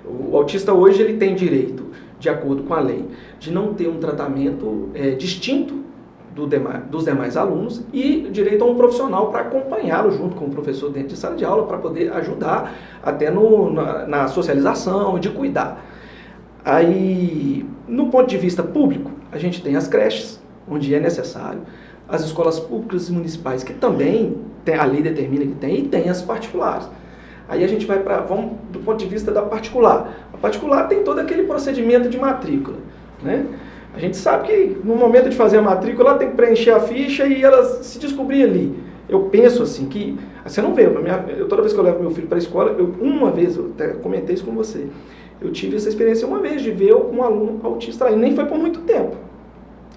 O autista hoje ele tem direito, de acordo com a lei, de não ter um tratamento distinto dos demais alunos e direito a um profissional para acompanhá-lo junto com o professor dentro de sala de aula para poder ajudar até na socialização, de cuidar. Aí, no ponto de vista público, a gente tem as creches, onde é necessário, as escolas públicas e municipais, que também a lei determina que tem, e tem as particulares. Aí a gente vamos do ponto de vista da particular. A particular tem todo aquele procedimento de matrícula, né? A gente sabe que no momento de fazer a matrícula, ela tem que preencher a ficha e ela se descobrir ali. Eu penso assim que, você não vê, toda vez que eu levo meu filho para a escola, uma vez, eu até comentei isso com você, eu tive essa experiência uma vez de ver um aluno autista aí, nem foi por muito tempo.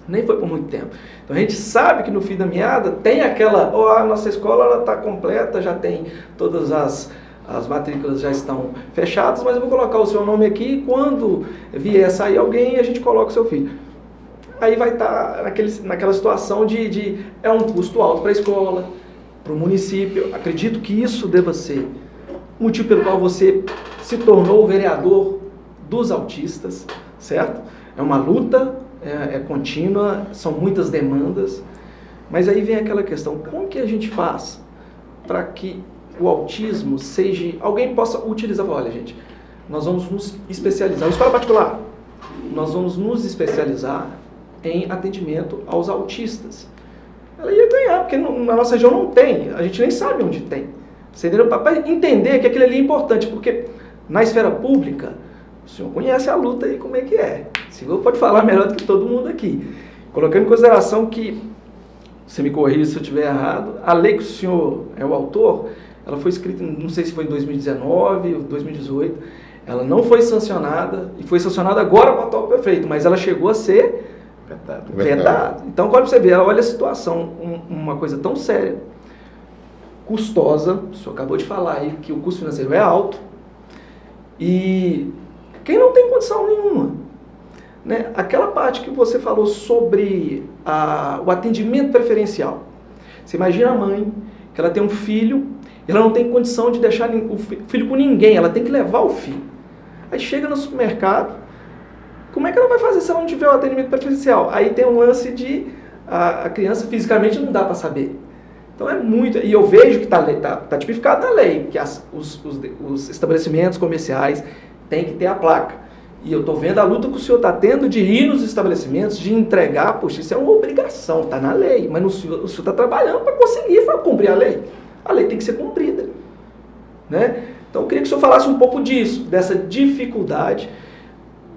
Então a gente sabe que no fim da meada tem aquela, a nossa escola ela está completa, já tem todas as matrículas já estão fechadas, mas eu vou colocar o seu nome aqui e quando vier sair alguém, a gente coloca o seu filho. Aí vai estar naquela situação de é um custo alto para a escola, para o município. Acredito que isso deva ser o motivo pelo qual você se tornou o vereador dos autistas, certo? É uma luta, é contínua, são muitas demandas, mas aí vem aquela questão, como que a gente faz para que o autismo seja, alguém possa utilizar, olha gente, nós vamos nos especializar, escola particular, nós vamos nos especializar em atendimento aos autistas. Ela ia ganhar, porque na nossa região não tem, a gente nem sabe onde tem. Você entendeu? Para entender que aquilo ali é importante, porque na esfera pública, O senhor conhece a luta aí, como é que é. O senhor pode falar melhor do que todo mundo aqui. Colocando em consideração que, você me corrija se eu estiver errado, a lei que o senhor é o autor, ela foi escrita, não sei se foi em 2019 ou 2018, ela não foi sancionada, e foi sancionada agora para o atual prefeito, mas ela chegou a ser vedada. Então, quando você vê, olha a situação, uma coisa tão séria, custosa, o senhor acabou de falar aí que o custo financeiro é alto, e quem não tem condição nenhuma, né? Aquela parte que você falou sobre o atendimento preferencial. Você imagina a mãe, que ela tem um filho, e ela não tem condição de deixar o filho com ninguém, ela tem que levar o filho. Aí chega no supermercado, como é que ela vai fazer se ela não tiver o atendimento preferencial? Aí tem um lance de a criança fisicamente não dá para saber. Então é muito, e eu vejo que está tipificado na lei, que os estabelecimentos comerciais têm que ter a placa. E eu estou vendo a luta que o senhor está tendo de ir nos estabelecimentos, de entregar, poxa, isso é uma obrigação, está na lei, mas o senhor está trabalhando para conseguir cumprir a lei. A lei tem que ser cumprida, né? Então eu queria que o senhor falasse um pouco disso, dessa dificuldade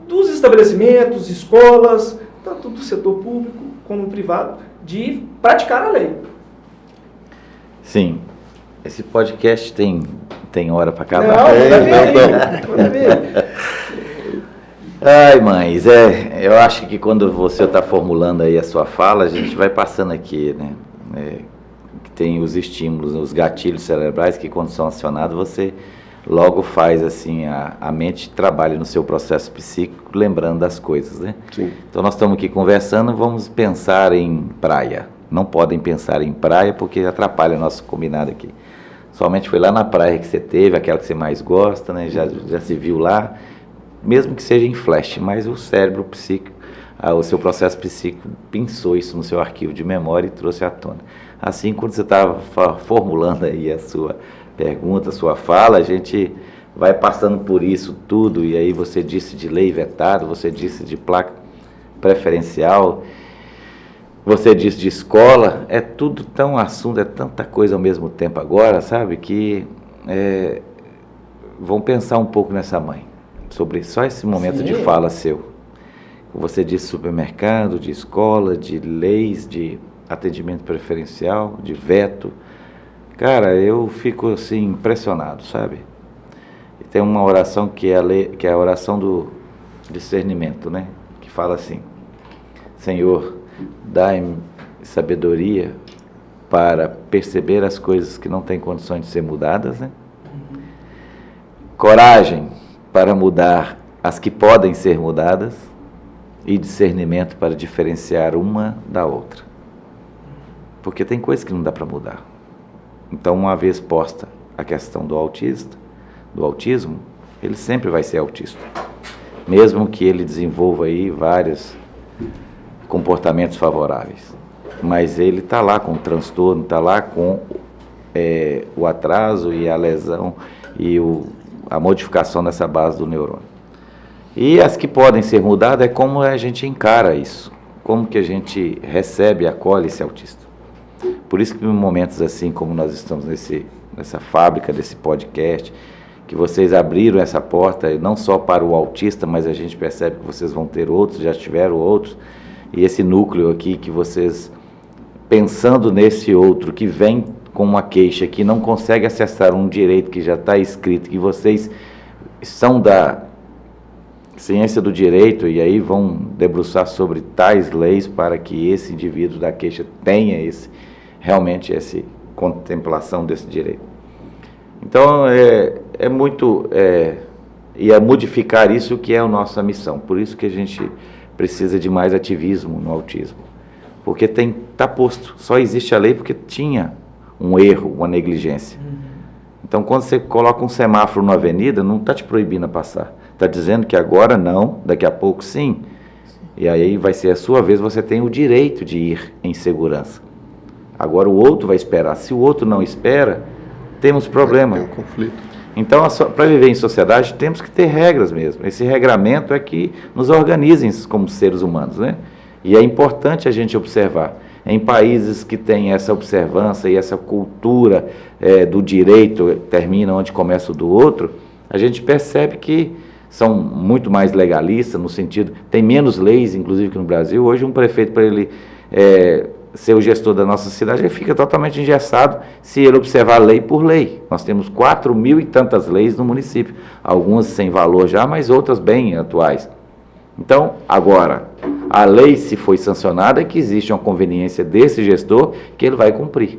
dos estabelecimentos, escolas, tanto do setor público como privado, de praticar a lei. Sim. Esse podcast tem hora para acabar? Não. Ai, mães, eu acho que quando você está formulando aí a sua fala, a gente vai passando aqui, né? Tem os estímulos, os gatilhos cerebrais que quando são acionados, você logo faz assim, a mente trabalha no seu processo psíquico, lembrando das coisas, né? Sim. Então nós estamos aqui conversando, vamos pensar em praia. Não podem pensar em praia porque atrapalha o nosso combinado aqui. Somente foi lá na praia que você teve, aquela que você mais gosta, né? Já se viu lá, mesmo que seja em flash, mas o cérebro psíquico, o seu processo psíquico pensou isso no seu arquivo de memória e trouxe à tona. Assim, quando você estava formulando aí a sua pergunta, a sua fala, a gente vai passando por isso tudo, e aí você disse de lei vetada, você disse de placa preferencial, você disse de escola, é tudo tão assunto, é tanta coisa ao mesmo tempo agora, sabe, que vão pensar um pouco nessa mãe, sobre só esse momento Sim. de fala seu. Você disse supermercado, de escola, de leis, de atendimento preferencial, de veto. Cara, eu fico assim impressionado, sabe? E tem uma oração que é a oração do discernimento, né? Que fala assim: Senhor, dai-me sabedoria para perceber as coisas que não têm condições de ser mudadas, né? Coragem para mudar as que podem ser mudadas e discernimento para diferenciar uma da outra. Porque tem coisas que não dá para mudar. Então, uma vez posta a questão do autismo, ele sempre vai ser autista. Mesmo que ele desenvolva aí vários comportamentos favoráveis. Mas ele está lá com o transtorno, está lá com o atraso e a lesão e a modificação dessa base do neurônio. E as que podem ser mudadas é como a gente encara isso, como que a gente recebe e acolhe esse autista. Por isso que em momentos assim como nós estamos nessa fábrica desse podcast, que vocês abriram essa porta não só para o autista, mas a gente percebe que vocês vão ter outros, já tiveram outros, e esse núcleo aqui que vocês, pensando nesse outro que vem com uma queixa, que não consegue acessar um direito que já está escrito, que vocês são da ciência do direito e aí vão debruçar sobre tais leis para que esse indivíduo da queixa tenha realmente essa contemplação desse direito. Então, é modificar isso que é a nossa missão. Por isso que a gente precisa de mais ativismo no autismo. Porque está posto, só existe a lei porque tinha um erro, uma negligência. Então, quando você coloca um semáforo na avenida, não está te proibindo a passar. Está dizendo que agora não, daqui a pouco sim. E aí vai ser a sua vez, você tem o direito de ir em segurança. Agora o outro vai esperar. Se o outro não espera, temos problema. Tem um conflito. Então, para viver em sociedade, temos que ter regras mesmo. Esse regramento é que nos organizem como seres humanos, né? E é importante a gente observar. Em países que têm essa observância e essa cultura do direito, termina onde começa o do outro, a gente percebe que são muito mais legalistas, no sentido, tem menos leis, inclusive, que no Brasil. Hoje, um prefeito, para ele ser o gestor da nossa cidade, ele fica totalmente engessado se ele observar lei por lei. Nós temos 4.000 e tantas leis no município, algumas sem valor já, mas outras bem atuais. Então, agora, a lei, se foi sancionada, é que existe uma conveniência desse gestor que ele vai cumprir.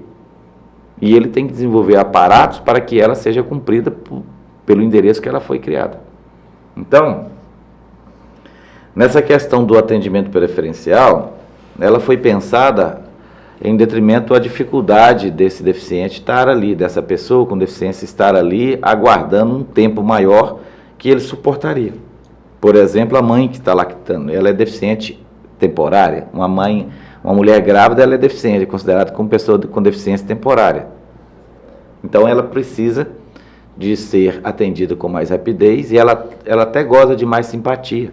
E ele tem que desenvolver aparatos para que ela seja cumprida pelo endereço que ela foi criada. Então, nessa questão do atendimento preferencial, ela foi pensada em detrimento à dificuldade desse deficiente estar ali, dessa pessoa com deficiência estar ali, aguardando um tempo maior que ele suportaria. Por exemplo, a mãe que está lactando, ela é deficiente temporária. Uma mulher grávida, ela é deficiente, é considerada como pessoa com deficiência temporária. Então, ela precisa de ser atendida com mais rapidez e ela até goza de mais simpatia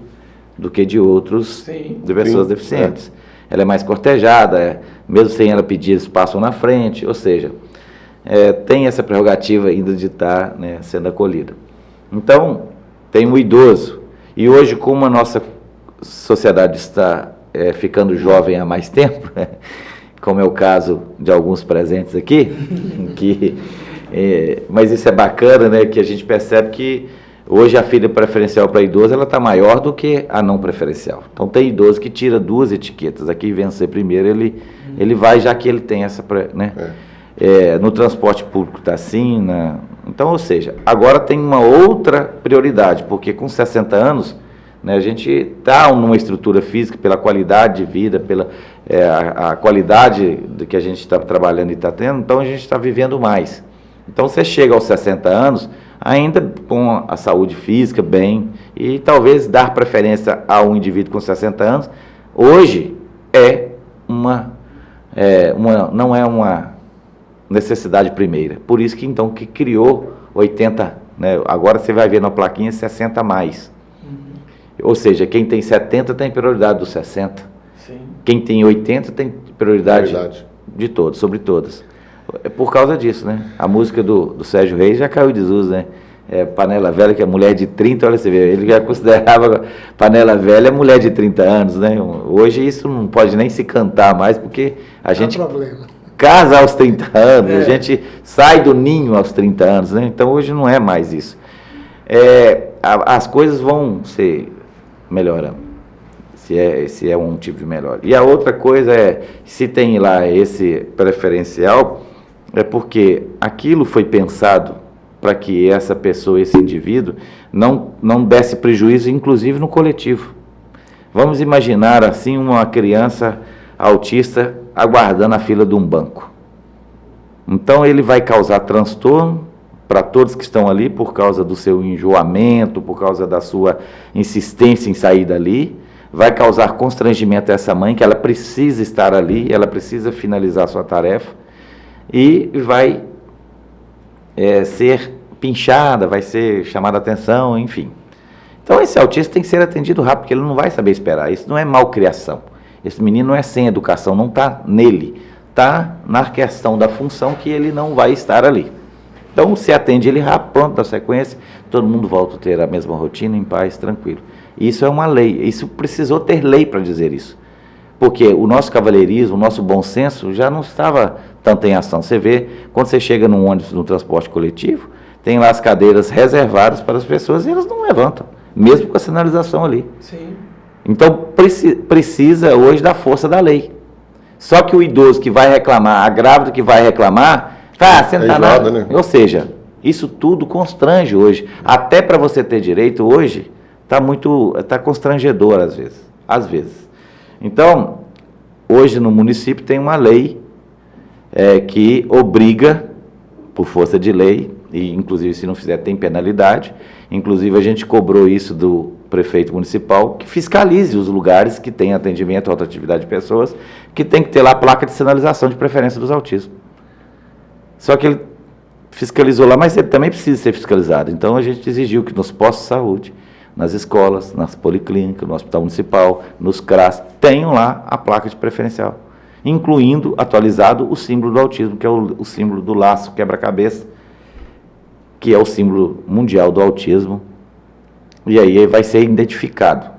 do que de outros, de pessoas deficientes. Ela é mais cortejada, mesmo sem ela pedir, eles passam na frente, ou seja, tem essa prerrogativa ainda de estar, né, sendo acolhida. Então, tem o idoso, e hoje, como a nossa sociedade está ficando jovem há mais tempo, como é o caso de alguns presentes aqui, mas isso é bacana, né, que a gente percebe que hoje a filha preferencial para idoso, ela está maior do que a não preferencial. Então tem idoso que tira 2 etiquetas, aqui vencer primeiro, ele vai, já que ele tem essa, né? No transporte público está assim, então, ou seja, agora tem uma outra prioridade, porque com 60 anos, né, a gente está numa estrutura física, pela qualidade de vida, pela a qualidade do que a gente está trabalhando e está tendo, então a gente está vivendo mais. Então você chega aos 60 anos, ainda com a saúde física bem, e talvez dar preferência a um indivíduo com 60 anos, hoje não é uma necessidade primeira. Por isso que então que criou 80, né? Agora você vai ver na plaquinha 60 a mais. Ou seja, quem tem 70 tem prioridade dos 60. Sim. Quem tem 80 tem prioridade de todos, sobre todas. É por causa disso, né? A música do Sérgio Reis já caiu em desuso, né? Panela Velha, que é mulher de 30, olha, você vê, ele já considerava Panela Velha mulher de 30 anos, né? Hoje isso não pode nem se cantar mais, porque a gente casa aos 30 anos, a gente sai do ninho aos 30 anos, né? Então hoje não é mais isso. As coisas vão se melhorando, se é um tipo de melhora. E a outra coisa se tem lá esse preferencial, é porque aquilo foi pensado para que essa pessoa, esse indivíduo, não desse prejuízo, inclusive no coletivo. Vamos imaginar assim uma criança autista aguardando a fila de um banco. Então ele vai causar transtorno para todos que estão ali por causa do seu enjoamento, por causa da sua insistência em sair dali, vai causar constrangimento a essa mãe, que ela precisa estar ali, ela precisa finalizar a sua tarefa, e vai ser pinchada, vai ser chamada a atenção, enfim. Então esse autista tem que ser atendido rápido, porque ele não vai saber esperar. Isso não é malcriação. Esse menino não é sem educação, não está nele. Está na questão da função que ele não vai estar ali. Então se atende ele rápido, pronto, na sequência, todo mundo volta a ter a mesma rotina, em paz, tranquilo. Isso é uma lei, isso precisou ter lei para dizer isso. Porque o nosso cavalheirismo, o nosso bom senso já não estava tanto em ação. Você vê, quando você chega num ônibus, no transporte coletivo, tem lá as cadeiras reservadas para as pessoas e elas não levantam, mesmo com a sinalização ali. Sim. Então, precisa hoje da força da lei. Só que o idoso que vai reclamar, a grávida que vai reclamar, você não está nada. Né? Ou seja, isso tudo constrange hoje. Até para você ter direito hoje, está constrangedor às vezes. Então, hoje no município tem uma lei que obriga, por força de lei, e inclusive se não fizer tem penalidade, inclusive a gente cobrou isso do prefeito municipal, que fiscalize os lugares que tem atendimento à alta atividade de pessoas, que tem que ter lá a placa de sinalização de preferência dos autismos. Só que ele fiscalizou lá, mas ele também precisa ser fiscalizado. Então a gente exigiu que nos postos de saúde, nas escolas, nas policlínicas, no hospital municipal, nos CRAS, tenham lá a placa de preferencial, incluindo, atualizado, o símbolo do autismo, que é o símbolo do laço quebra-cabeça, que é o símbolo mundial do autismo, E aí vai ser identificado.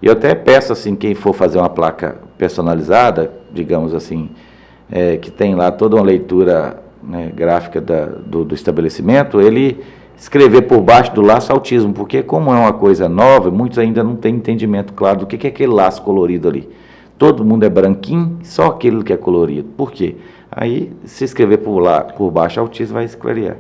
E eu até peço, assim, quem for fazer uma placa personalizada, digamos assim, que tem lá toda uma leitura, né, gráfica do estabelecimento, ele escrever por baixo do laço autismo, porque como é uma coisa nova, muitos ainda não têm entendimento claro do que é aquele laço colorido ali. Todo mundo é branquinho, só aquele que é colorido. Por quê? Aí, se escrever por baixo autismo, vai esclarecer.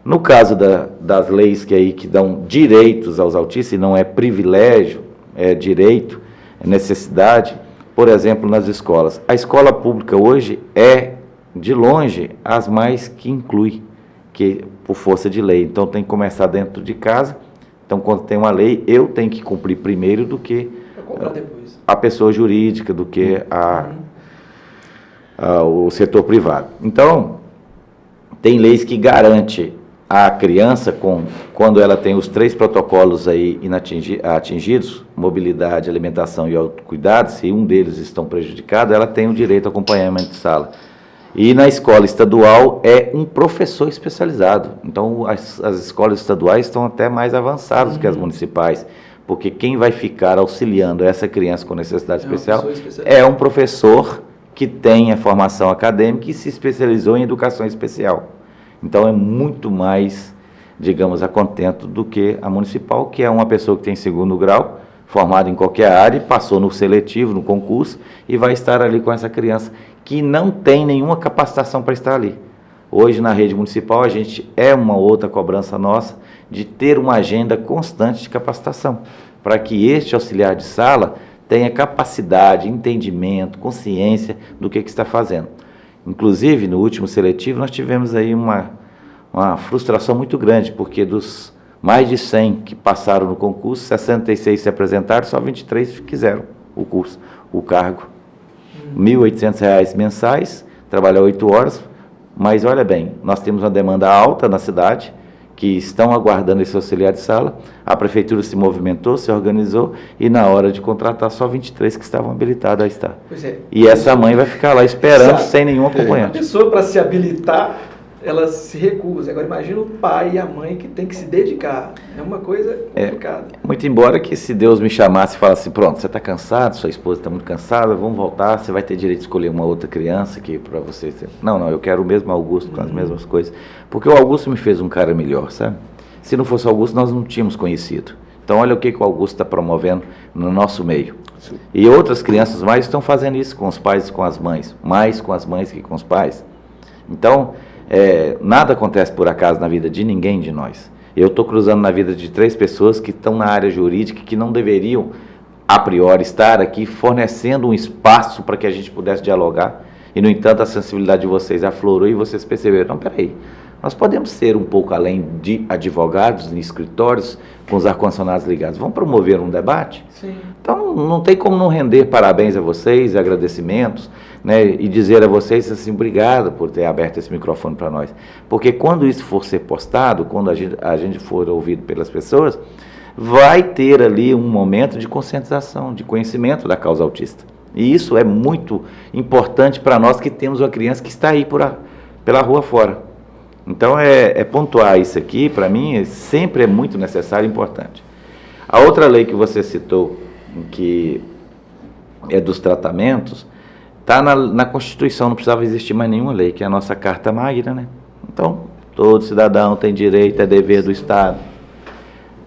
No caso das leis que dão direitos aos autistas, e não é privilégio, é direito, é necessidade, por exemplo, nas escolas. A escola pública hoje é, de longe, as mais que inclui, que por força de lei. Então, tem que começar dentro de casa. Então, quando tem uma lei, eu tenho que cumprir primeiro do que a pessoa jurídica, do que o setor privado. Então, tem leis que garantem a criança, quando ela tem os 3 protocolos aí atingidos, mobilidade, alimentação e autocuidado, se um deles estão prejudicados, ela tem o direito ao acompanhamento de sala. E na escola estadual é um professor especializado. Então, as escolas estaduais estão até mais avançadas que as municipais, porque quem vai ficar auxiliando essa criança com necessidade especial é um professor que tem a formação acadêmica e se especializou em educação especial. Então, é muito mais, digamos, a contento do que a municipal, que é uma pessoa que tem 2º grau, formada em qualquer área, passou no seletivo, no concurso, e vai estar ali com essa criança que não tem nenhuma capacitação para estar ali. Hoje, na rede municipal, a gente uma outra cobrança nossa de ter uma agenda constante de capacitação, para que este auxiliar de sala tenha capacidade, entendimento, consciência do que está fazendo. Inclusive, no último seletivo, nós tivemos aí uma frustração muito grande, porque dos mais de 100 que passaram no concurso, 66 se apresentaram, só 23 quiseram o curso, o cargo. R$ 1.800 mensais, trabalhar 8 horas, mas olha bem, nós temos uma demanda alta na cidade, que estão aguardando esse auxiliar de sala, a prefeitura se movimentou, se organizou, e na hora de contratar, só 23 que estavam habilitados a estar. Pois é. E essa mãe vai ficar lá esperando, sem nenhum acompanhante. A pessoa, para se habilitar, ela se recusa. Agora, imagina o pai e a mãe que tem que se dedicar. É uma coisa complicada. Muito embora que se Deus me chamasse e falasse, pronto, você está cansado, sua esposa está muito cansada, vamos voltar, você vai ter direito de escolher uma outra criança aqui para você. Não, eu quero o mesmo Augusto com as mesmas coisas. Porque o Augusto me fez um cara melhor, sabe? Se não fosse o Augusto, nós não tínhamos conhecido. Então, olha o que o Augusto está promovendo no nosso meio. Sim. E outras crianças mais estão fazendo isso com os pais e com as mães, mais com as mães que com os pais. Então, nada acontece por acaso na vida de ninguém de nós. Eu estou cruzando na vida de 3 pessoas que estão na área jurídica, que não deveriam, a priori, estar aqui fornecendo um espaço para que a gente pudesse dialogar. E, no entanto, a sensibilidade de vocês aflorou e vocês perceberam, não, peraí, nós podemos ser um pouco além de advogados em escritórios com os ar-condicionados ligados. Vamos promover um debate? Sim. Então, não tem como não render parabéns a vocês, agradecimentos, né, e dizer a vocês assim, obrigado por ter aberto esse microfone para nós. Porque quando isso for ser postado, quando a gente for ouvido pelas pessoas, vai ter ali um momento de conscientização, de conhecimento da causa autista. E isso é muito importante para nós que temos uma criança que está aí pela rua fora. Então, pontuar isso aqui, para mim, sempre é muito necessário e importante. A outra lei que você citou, que é dos tratamentos, está na Constituição, não precisava existir mais nenhuma lei, que é a nossa Carta Magna, né? Então, todo cidadão tem direito, é dever do Estado.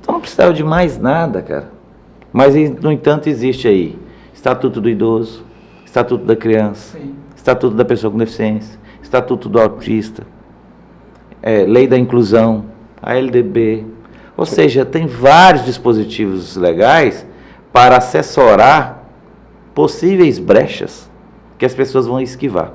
Então, não precisava de mais nada, cara. Mas, no entanto, existe aí Estatuto do Idoso, Estatuto da Criança, sim, Estatuto da Pessoa com Deficiência, Estatuto do Autista, Lei da Inclusão, a LDB, ou seja, tem vários dispositivos legais para assessorar possíveis brechas que as pessoas vão esquivar.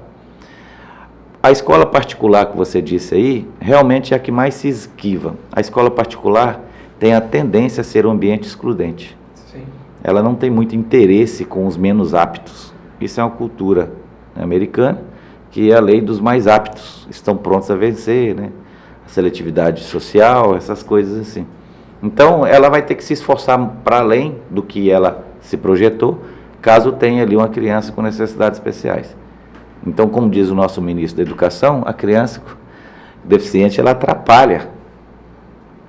A escola particular que você disse aí, realmente é a que mais se esquiva. A escola particular tem a tendência a ser um ambiente excludente. Sim. Ela não tem muito interesse com os menos aptos. Isso é uma cultura americana, que é a lei dos mais aptos, estão prontos a vencer, né? A seletividade social, essas coisas assim. Então, ela vai ter que se esforçar para além do que ela se projetou, caso tenha ali uma criança com necessidades especiais. Então, como diz o nosso ministro da Educação, a criança deficiente, ela atrapalha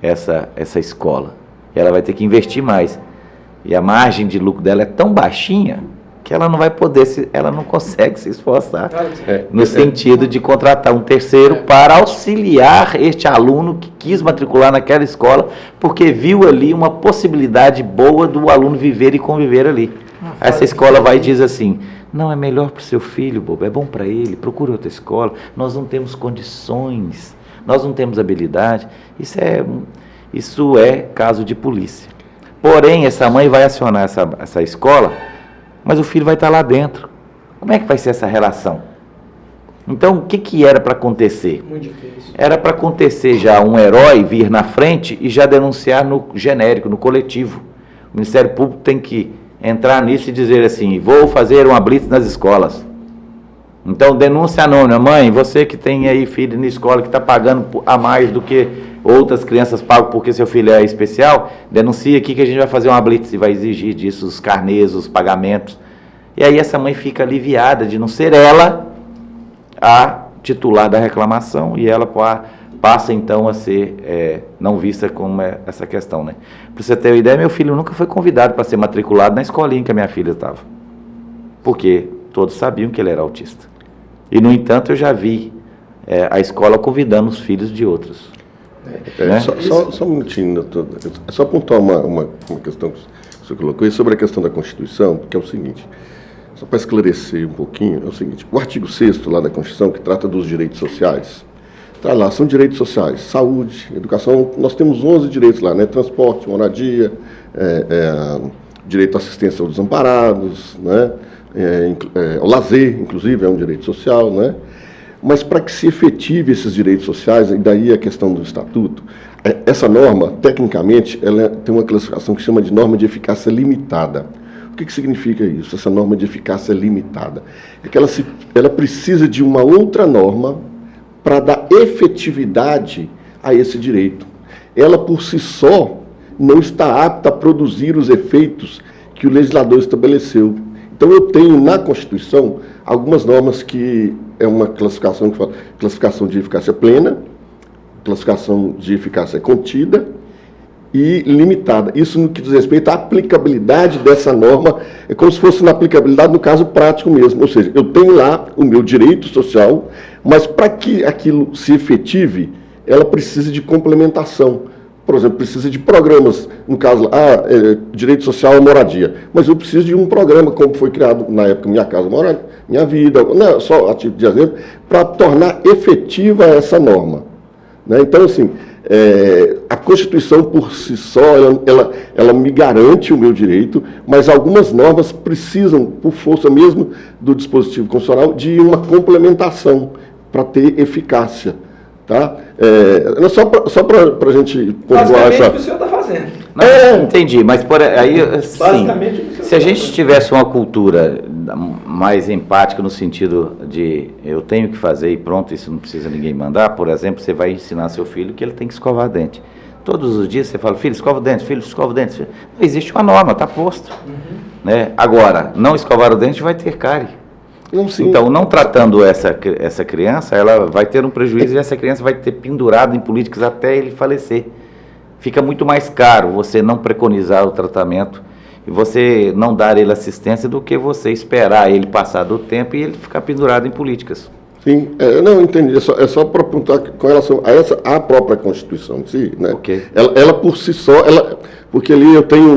essa escola. ela vai ter que investir mais. E a margem de lucro dela é tão baixinha que ela não vai poder, ela não consegue se esforçar no sentido de contratar um terceiro para auxiliar este aluno que quis matricular naquela escola, porque viu ali uma possibilidade boa do aluno viver e conviver ali. Essa escola vai e diz assim: não, é melhor para o seu filho, bobo, é bom para ele, procure outra escola, nós não temos condições, nós não temos habilidade. Isso é caso de polícia. Porém, essa mãe vai acionar essa escola, mas o filho vai estar lá dentro. Como é que vai ser essa relação? Então, o que era para acontecer? Muito difícil. Era para acontecer já um herói vir na frente e já denunciar no genérico, no coletivo. O Ministério Público tem que entrar nisso e dizer assim: vou fazer uma blitz nas escolas. Então, denúncia anônima. Mãe, você que tem aí filho na escola que está pagando a mais do que outras crianças pagam porque seu filho é especial, denuncia aqui que a gente vai fazer uma blitz e vai exigir disso os carnês, os pagamentos. E aí essa mãe fica aliviada de não ser ela a titular da reclamação e ela passa então a ser não vista como essa questão, né? Para você ter uma ideia, meu filho nunca foi convidado para ser matriculado na escolinha que a minha filha estava, porque todos sabiam que ele era autista. E no entanto eu já vi a escola convidando os filhos de outros. Né? Só um minutinho, doutor. É só apontar uma questão que você colocou aí sobre a questão da Constituição, que é o seguinte, só para esclarecer um pouquinho, é o seguinte: o artigo 6º lá da Constituição, que trata dos direitos sociais, tá lá, são direitos sociais, saúde, educação, nós temos 11 direitos lá, né? Transporte, moradia, direito à assistência aos desamparados, né? O lazer, inclusive, é um direito social, né? Mas para que se efetive esses direitos sociais, e daí a questão do estatuto, essa norma, tecnicamente, ela tem uma classificação que chama de norma de eficácia limitada. O que significa isso, essa norma de eficácia limitada? É que ela precisa de uma outra norma para dar efetividade a esse direito. Ela, por si só, não está apta a produzir os efeitos que o legislador estabeleceu. Então, eu tenho na Constituição algumas normas que é uma classificação que fala classificação de eficácia plena, classificação de eficácia contida e limitada. Isso no que diz respeito à aplicabilidade dessa norma, é como se fosse uma aplicabilidade no caso prático mesmo. Ou seja, eu tenho lá o meu direito social, mas para que aquilo se efetive, ela precisa de complementação. Por exemplo, precisa de programas, no caso, direito social à moradia, mas eu preciso de um programa, como foi criado na época Minha Casa Minha Vida, não, só a título de exemplo, para tornar efetiva essa norma. Né? Então, assim, a Constituição por si só, ela me garante o meu direito, mas algumas normas precisam, por força mesmo do dispositivo constitucional, de uma complementação para ter eficácia. Tá? Só para a gente pontuar essa... o que o senhor está fazendo. Não, entendi, mas aí, sim, se a gente tivesse uma cultura mais empática no sentido de eu tenho que fazer e pronto, isso não precisa ninguém mandar, por exemplo, você vai ensinar seu filho que ele tem que escovar dente. Todos os dias você fala: filho, escova o dente, filho, escova o dente. Não existe uma norma, está posto. Né? Agora, não escovar o dente vai ter cárie. Então, não tratando essa criança, ela vai ter um prejuízo e essa criança vai ter pendurado em políticas até ele falecer. Fica muito mais caro você não preconizar o tratamento e você não dar ele assistência do que você esperar ele passar do tempo e ele ficar pendurado em políticas. Sim, não, entendi. É só para apontar com relação a própria Constituição em si, né? Okay. Ela por si só, porque ali eu tenho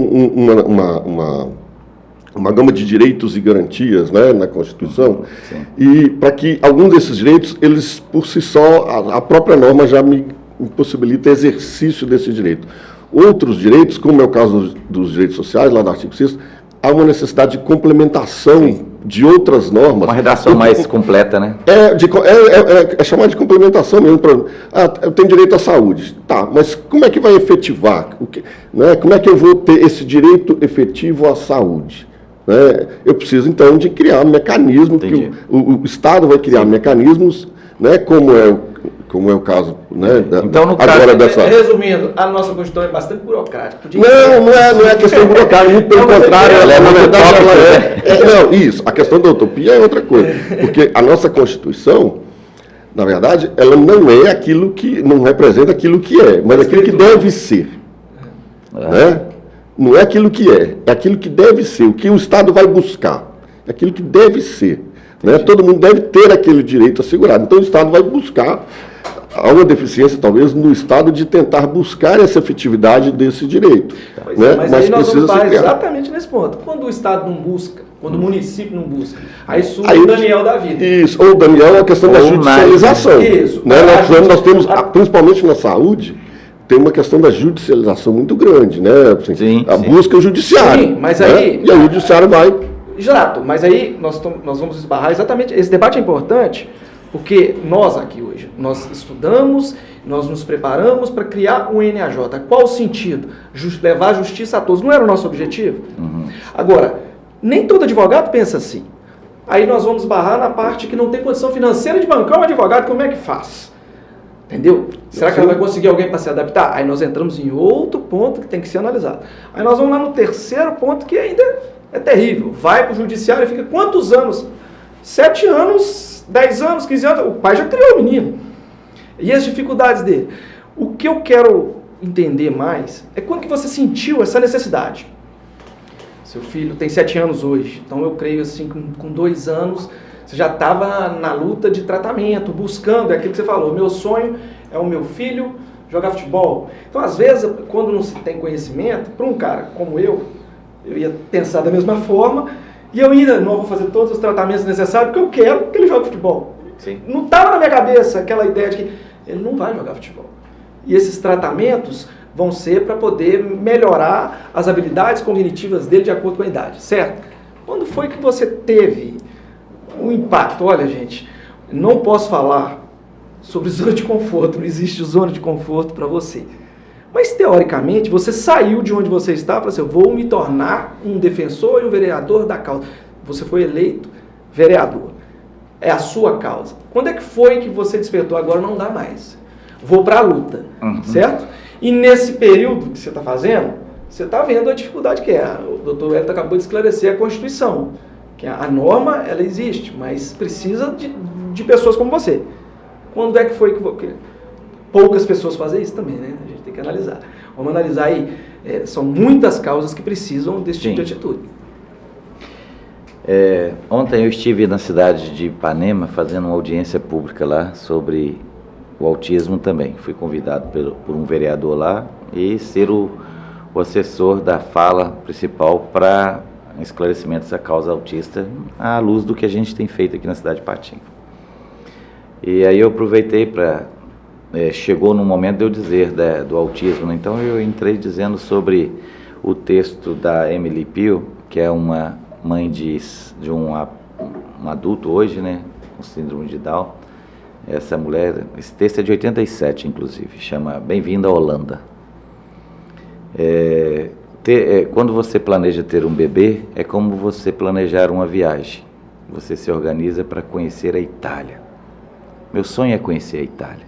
uma gama de direitos e garantias, né, na Constituição. Sim. E para que alguns desses direitos, eles por si só, a própria norma já me impossibilita exercício desse direito. Outros direitos, como é o caso dos direitos sociais, lá no artigo 6º, há uma necessidade de complementação, sim, de outras normas. Uma redação mais completa, né? É chamado de complementação mesmo. Eu tenho direito à saúde. Tá, mas como é que vai efetivar? Né? Como é que eu vou ter esse direito efetivo à saúde? Né? Eu preciso, então, de criar um mecanismo, que o Estado vai criar, sim, mecanismos, né, como é o caso, né, então, no agora caso, resumindo, a nossa Constituição é bastante burocrática. Não é questão burocrática, muito pelo contrário, na verdade, isso, a questão da utopia é outra coisa, porque a nossa Constituição, na verdade, ela não é aquilo que, não representa aquilo que é, mas aquilo que deve ser. né? Não é aquilo que é aquilo que deve ser, o que o Estado vai buscar, é aquilo que deve ser. Né? Todo mundo deve ter aquele direito assegurado. Então o Estado vai buscar, há uma deficiência talvez no Estado de tentar buscar essa efetividade desse direito. Né? Mas aí nós vamos parar exatamente nesse ponto. Quando o Estado não busca, quando o município não busca, aí surge o Daniel da vida. Isso, ou o Daniel é a questão da judicialização. Isso. Né? Nós temos, principalmente na saúde, tem uma questão da judicialização muito grande, né? Assim, sim, a busca judiciária. Sim, mas né? aí... E aí o judiciário vai... Exato, mas aí nós vamos esbarrar exatamente... Esse debate é importante porque nós aqui hoje, nós estudamos, nós nos preparamos para criar um NAJ. Qual o sentido? Levar a justiça a todos. Não era o nosso objetivo? Uhum. Agora, nem todo advogado pensa assim. Aí nós vamos esbarrar na parte que não tem condição financeira de bancar um advogado. Como é que faz? Entendeu? Será que ela vai conseguir alguém para se adaptar? Aí nós entramos em outro ponto que tem que ser analisado. Aí nós vamos lá no terceiro ponto que ainda é terrível. Vai para o judiciário e fica quantos anos? 7 anos, 10 anos, 15 anos. O pai já criou o menino. E as dificuldades dele. O que eu quero entender mais é quando que você sentiu essa necessidade. Seu filho tem 7 anos hoje. Então eu creio assim, com 2 anos... Você já estava na luta de tratamento, buscando, é aquilo que você falou, meu sonho é o meu filho jogar futebol. Então, às vezes, quando não se tem conhecimento, para um cara como eu ia pensar da mesma forma, e eu ainda não vou fazer todos os tratamentos necessários, porque eu quero que ele jogue futebol. Sim. Não estava na minha cabeça aquela ideia de que ele não vai jogar futebol. E esses tratamentos vão ser para poder melhorar as habilidades cognitivas dele de acordo com a idade, certo? Quando foi que você teve o impacto? Olha, gente, não posso falar sobre zona de conforto, não existe zona de conforto para você. Mas, teoricamente, você saiu de onde você está e falou assim, eu vou me tornar um defensor e um vereador da causa. Você foi eleito vereador. É a sua causa. Quando é que foi que você despertou? Agora não dá mais. Vou para a luta, certo? E nesse período que você está fazendo, você está vendo a dificuldade que é. O doutor Wellington acabou de esclarecer a Constituição. Que a norma, ela existe, mas precisa de pessoas como você. Quando é que foi que... Poucas pessoas fazem isso também, né? A gente tem que analisar. Vamos analisar aí. São muitas causas que precisam desse tipo de atitude. Ontem eu estive na cidade de Ipanema fazendo uma audiência pública lá sobre o autismo também. Fui convidado por um vereador lá e ser o assessor da fala principal para esclarecimentos da causa autista à luz do que a gente tem feito aqui na cidade de Patinga. E aí eu aproveitei para... chegou no momento de eu dizer do autismo, né? Então eu entrei dizendo sobre o texto da Emily Peel, que é uma mãe de um adulto hoje, né, com síndrome de Down. Essa mulher, esse texto é de 87, inclusive, chama Bem-vinda à Holanda. Quando você planeja ter um bebê, é como você planejar uma viagem. Você se organiza para conhecer a Itália. Meu sonho é conhecer a Itália.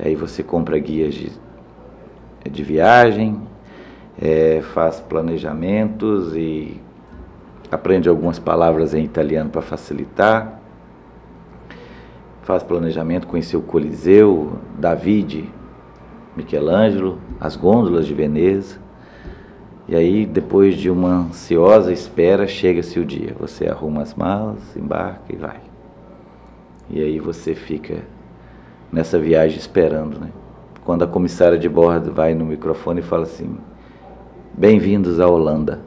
Aí você compra guias de viagem, faz planejamentos e aprende algumas palavras em italiano para facilitar. Faz planejamento, conhecer o Coliseu, David, Michelangelo, as gôndolas de Veneza. E aí, depois de uma ansiosa espera, chega-se o dia. Você arruma as malas, embarca e vai. E aí você fica nessa viagem esperando, né? Quando a comissária de bordo vai no microfone e fala assim, bem-vindos à Holanda.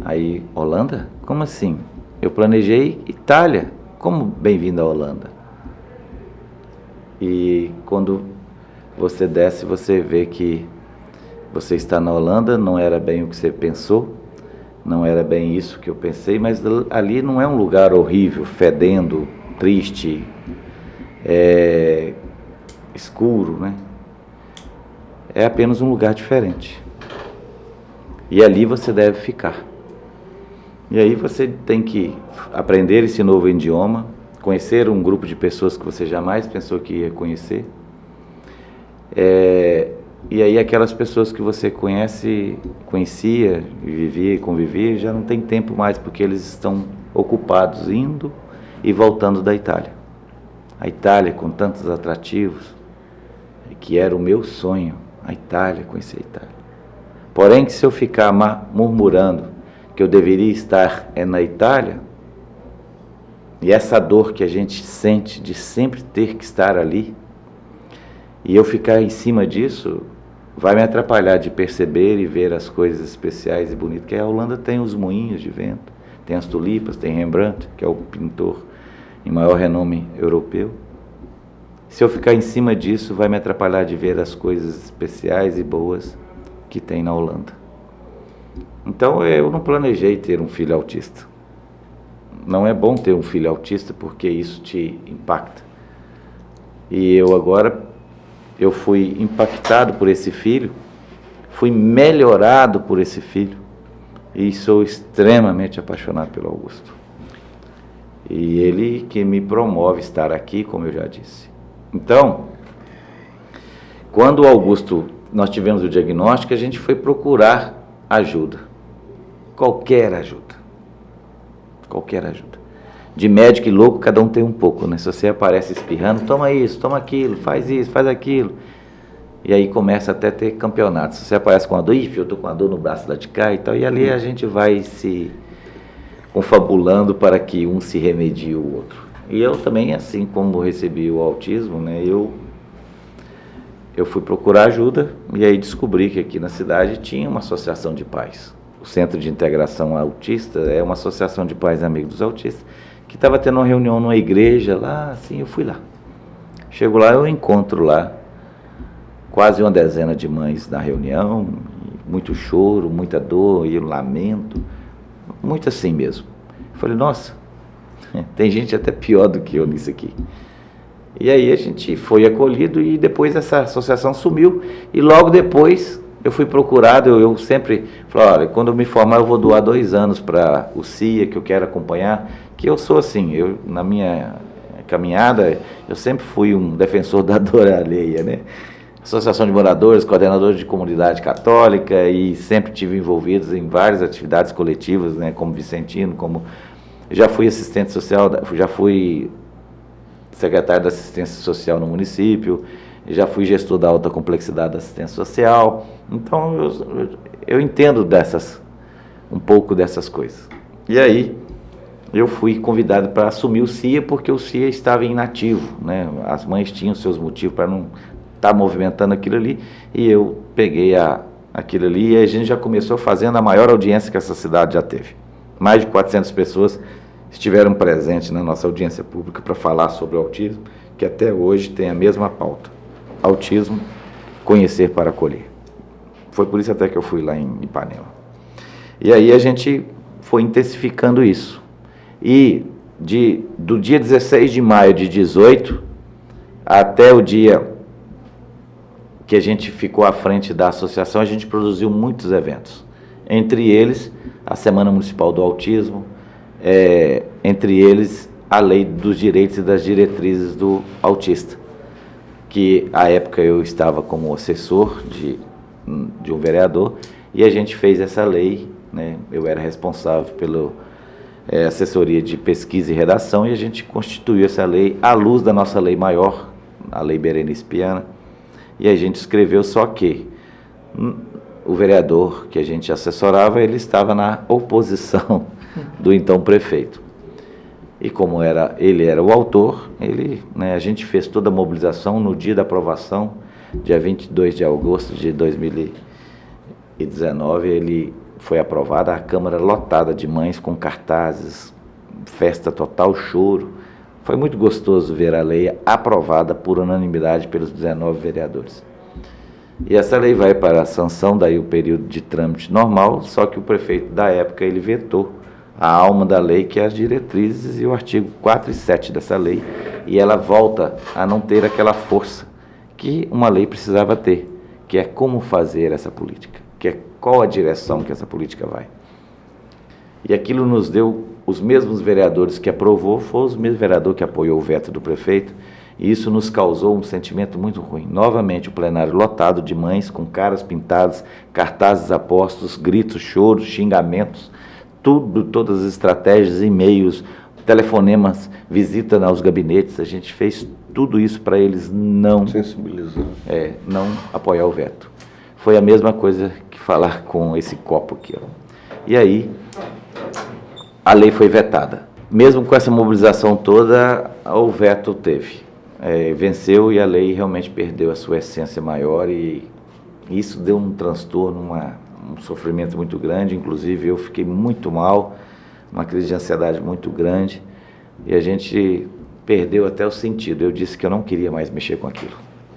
Aí, Holanda? Como assim? Eu planejei Itália. Como bem-vindo à Holanda? E quando você desce, você vê que você está na Holanda, não era bem o que você pensou, não era bem isso que eu pensei, mas ali não é um lugar horrível, fedendo, triste, escuro, né? É apenas um lugar diferente. E ali você deve ficar. E aí você tem que aprender esse novo idioma, conhecer um grupo de pessoas que você jamais pensou que ia conhecer. E aí aquelas pessoas que você conhecia, vivia e convivia, já não tem tempo mais, porque eles estão ocupados indo e voltando da Itália. A Itália com tantos atrativos, que era o meu sonho, a Itália, conhecer a Itália. Porém, que se eu ficar murmurando que eu deveria estar na Itália, e essa dor que a gente sente de sempre ter que estar ali, e eu ficar em cima disso, vai me atrapalhar de perceber e ver as coisas especiais e bonitas, que a Holanda tem os moinhos de vento, tem as tulipas, tem Rembrandt, que é o pintor em maior renome europeu. Se eu ficar em cima disso, vai me atrapalhar de ver as coisas especiais e boas que tem na Holanda. Então, eu não planejei ter um filho autista. Não é bom ter um filho autista, porque isso te impacta. E eu fui impactado por esse filho, fui melhorado por esse filho, e sou extremamente apaixonado pelo Augusto. E ele que me promove estar aqui, como eu já disse. Então, quando o Augusto, nós tivemos o diagnóstico, a gente foi procurar ajuda. Qualquer ajuda. Qualquer ajuda. De médico e louco, cada um tem um pouco, né? Se você aparece espirrando, toma isso, toma aquilo, faz isso, faz aquilo. E aí começa até a ter campeonato. Se você aparece com uma dor, eu tô com uma dor no braço lá de cá e tal, e ali a gente vai se confabulando para que um se remedie o outro. E eu também, assim como recebi o autismo, né, eu fui procurar ajuda e aí descobri que aqui na cidade tinha uma associação de pais. O Centro de Integração Autista é uma associação de pais amigos dos autistas, que estava tendo uma reunião numa igreja lá, assim, eu fui lá. Chego lá, eu encontro lá quase uma dezena de mães na reunião, muito choro, muita dor e lamento, muito assim mesmo. Eu falei, nossa, tem gente até pior do que eu nisso aqui. E aí a gente foi acolhido e depois essa associação sumiu e logo depois eu fui procurado, eu sempre falei, olha, quando eu me formar eu vou doar 2 anos para o CIA, que eu quero acompanhar, que eu sou assim, na minha caminhada, eu sempre fui um defensor da dor alheia, né? Associação de moradores, coordenador de comunidade católica e sempre tive envolvidos em várias atividades coletivas, né? Como Vicentino, como já fui assistente social, já fui secretário da assistência social no município, já fui gestor da alta complexidade da assistência social, então eu entendo um pouco dessas coisas. E aí eu fui convidado para assumir o CIA, porque o CIA estava inativo, né? As mães tinham seus motivos para não estar movimentando aquilo ali, e eu peguei aquilo ali, e a gente já começou fazendo a maior audiência que essa cidade já teve. Mais de 400 pessoas estiveram presentes na nossa audiência pública para falar sobre o autismo, que até hoje tem a mesma pauta. Autismo, conhecer para acolher. Foi por isso até que eu fui lá em Ipanema. E aí a gente foi intensificando isso. E do dia 16 de maio de 18 até o dia que a gente ficou à frente da associação, a gente produziu muitos eventos. Entre eles, a Semana Municipal do Autismo, entre eles, a Lei dos Direitos e das Diretrizes do Autista, que à época eu estava como assessor de um vereador, e a gente fez essa lei, né? Eu era responsável pela assessoria de pesquisa e redação, e a gente constituiu essa lei à luz da nossa lei maior, a Lei Berenice Piana, e a gente escreveu, só que o vereador que a gente assessorava, ele estava na oposição do então prefeito. E como ele era o autor, a gente fez toda a mobilização no dia da aprovação, dia 22 de agosto de 2019, ele foi aprovado, a Câmara lotada de mães com cartazes, festa total, choro. Foi muito gostoso ver a lei aprovada por unanimidade pelos 19 vereadores. E essa lei vai para a sanção, daí o período de trâmite normal, só que o prefeito da época, ele vetou a alma da lei, que é as diretrizes e o artigo 4 e 7 dessa lei, e ela volta a não ter aquela força que uma lei precisava ter, que é como fazer essa política, que é qual a direção que essa política vai. E aquilo nos deu, os mesmos vereadores que aprovou, foi os mesmos vereadores que apoiou o veto do prefeito, e isso nos causou um sentimento muito ruim. Novamente o plenário lotado de mães com caras pintadas, cartazes apostos, gritos, choros, xingamentos, todas as estratégias, e-mails, telefonemas, visita aos gabinetes, a gente fez tudo isso para eles não sensibilizar, não apoiar o veto. foi a mesma coisa que falar com esse copo aqui, ó. E aí, a lei foi vetada. Mesmo com essa mobilização toda, o veto teve. Venceu e a lei realmente perdeu a sua essência maior e isso deu um transtorno, um sofrimento muito grande. Inclusive, eu fiquei muito mal, uma crise de ansiedade muito grande e a gente perdeu até o sentido. Eu disse que eu não queria mais mexer com aquilo.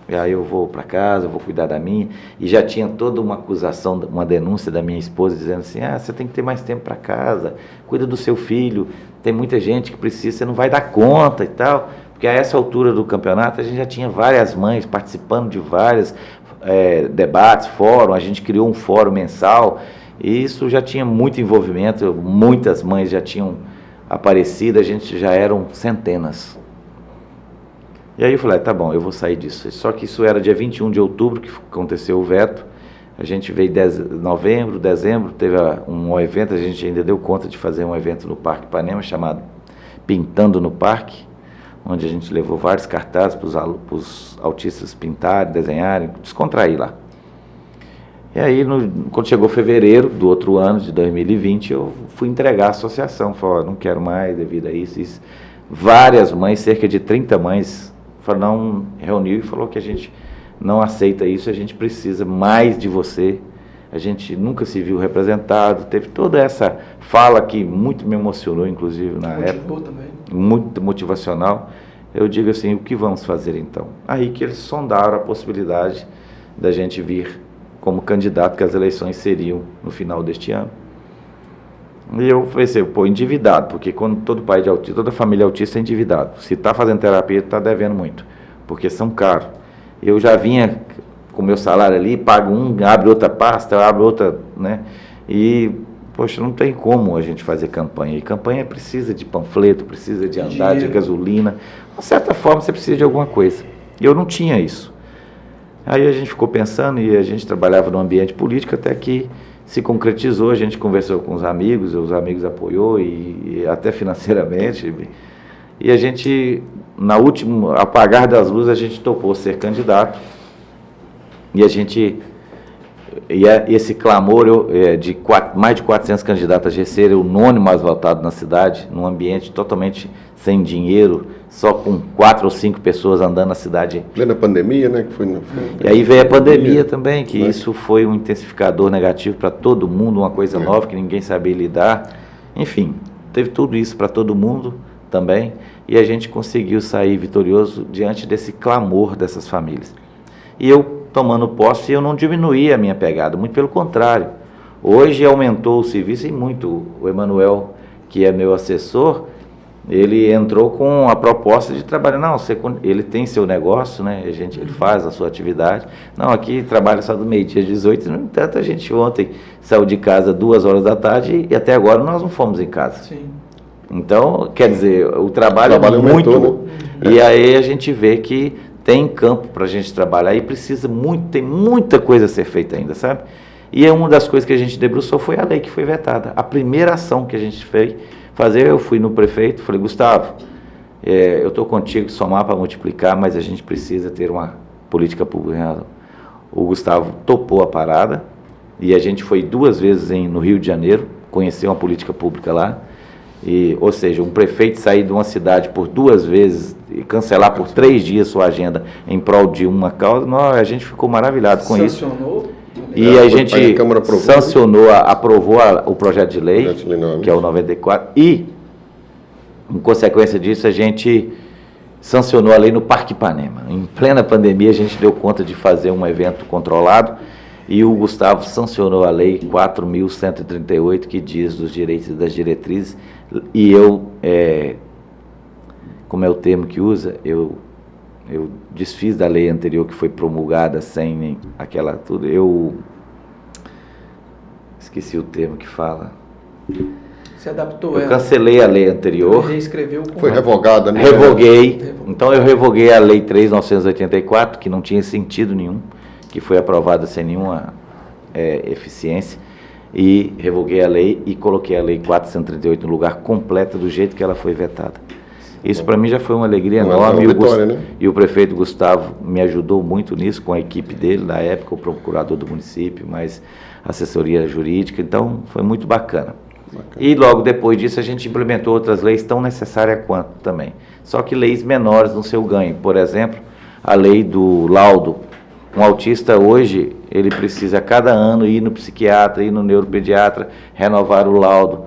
E aí eu vou para casa, eu vou cuidar da minha. E já tinha toda uma acusação, uma denúncia da minha esposa dizendo assim, você tem que ter mais tempo para casa, cuida do seu filho, tem muita gente que precisa, você não vai dar conta e tal. Porque a essa altura do campeonato a gente já tinha várias mães participando de vários debates, fórum, a gente criou um fórum mensal e isso já tinha muito envolvimento, muitas mães já tinham aparecido, a gente já eram centenas. E aí eu falei, tá bom, eu vou sair disso. Só que isso era dia 21 de outubro que aconteceu o veto. A gente veio novembro, dezembro, teve um evento, a gente ainda deu conta de fazer um evento no Parque Ipanema chamado Pintando no Parque, onde a gente levou vários cartazes para os autistas pintarem, desenharem, descontrair lá. E aí, quando chegou fevereiro do outro ano, de 2020, eu fui entregar a associação. Falei, não quero mais devido a isso. Várias mães, cerca de 30 mães, reuniu e falou que a gente não aceita isso, a gente precisa mais de você. A gente nunca se viu representado, teve toda essa fala que muito me emocionou, inclusive, na época. Também. Muito motivacional. Eu digo assim, o que vamos fazer então? Aí que eles sondaram a possibilidade da gente vir como candidato, que as eleições seriam no final deste ano. E eu pensei, endividado, porque quando todo pai de autista, toda família autista é endividado. Se está fazendo terapia, está devendo muito, porque são caros. Eu já vinha com o meu salário ali, pago abre outra pasta, abre outra, né? E, não tem como a gente fazer campanha. E campanha precisa de panfleto, precisa de andar, de gasolina. De certa forma, você precisa de alguma coisa. E eu não tinha isso. Aí a gente ficou pensando e a gente trabalhava no ambiente político até que se concretizou, a gente conversou com os amigos apoiou e até financeiramente. E a gente, na última, apagar das luzes, a gente topou ser candidato. E esse clamor de mais de 400 candidatos a GC, era o nono mais votado na cidade, num ambiente totalmente sem dinheiro, só com 4 ou 5 pessoas andando na cidade. Plena pandemia, né? E aí veio a pandemia também, que isso foi um intensificador negativo para todo mundo, uma coisa nova que ninguém sabia lidar. Enfim, teve tudo isso para todo mundo também, e a gente conseguiu sair vitorioso diante desse clamor dessas famílias. E eu, tomando posse, eu não diminuí a minha pegada, muito pelo contrário. Hoje aumentou o serviço e muito. O Emanuel, que é meu assessor, ele entrou com a proposta de trabalhar. Não, ele tem seu negócio, né? Ele faz a sua atividade. Não, aqui trabalha só do meio-dia às 18. No entanto, a gente ontem saiu de casa 2 horas da tarde e até agora nós não fomos em casa. Sim. Então, quer dizer, o trabalho é muito. Aumentou, né? E aí a gente vê que tem campo para a gente trabalhar e tem muita coisa a ser feita ainda, sabe? E uma das coisas que a gente debruçou foi a lei que foi vetada. A primeira ação que a gente fez eu fui no prefeito, falei, Gustavo, eu estou contigo, somar para multiplicar, mas a gente precisa ter uma política pública. O Gustavo topou a parada e a gente foi 2 vezes no Rio de Janeiro, conhecer uma política pública lá. Ou seja, um prefeito sair de uma cidade por 2 vezes e cancelar por 3 dias sua agenda em prol de uma causa, a gente ficou maravilhado com isso. E a gente sancionou, aprovou o projeto de lei, que é o 94, e, em consequência disso, a gente sancionou a lei no Parque Ipanema. Em plena pandemia, a gente deu conta de fazer um evento controlado, e o Gustavo sancionou a lei 4.138, que diz dos direitos e das diretrizes, e eu, como é o termo que usa, eu desfiz da lei anterior que foi promulgada sem aquela tudo, eu esqueci o termo que fala. Se adaptou. Eu cancelei a lei anterior. Reescreveu. Foi revogada, né? Revoguei. Então eu revoguei a lei 3.984, que não tinha sentido nenhum, que foi aprovada sem nenhuma eficiência, e revoguei a lei e coloquei a lei 438 no lugar completo do jeito que ela foi vetada. Isso para mim já foi uma alegria Uma enorme. vitória, né? E o prefeito Gustavo me ajudou muito nisso, com a equipe dele, na época, o procurador do município, mais assessoria jurídica, então foi muito bacana. E logo depois disso a gente implementou outras leis tão necessárias quanto também. Só que leis menores no seu ganho. Por exemplo, a lei do laudo. Um autista hoje, ele precisa a cada ano ir no psiquiatra, ir no neuropediatra, renovar o laudo.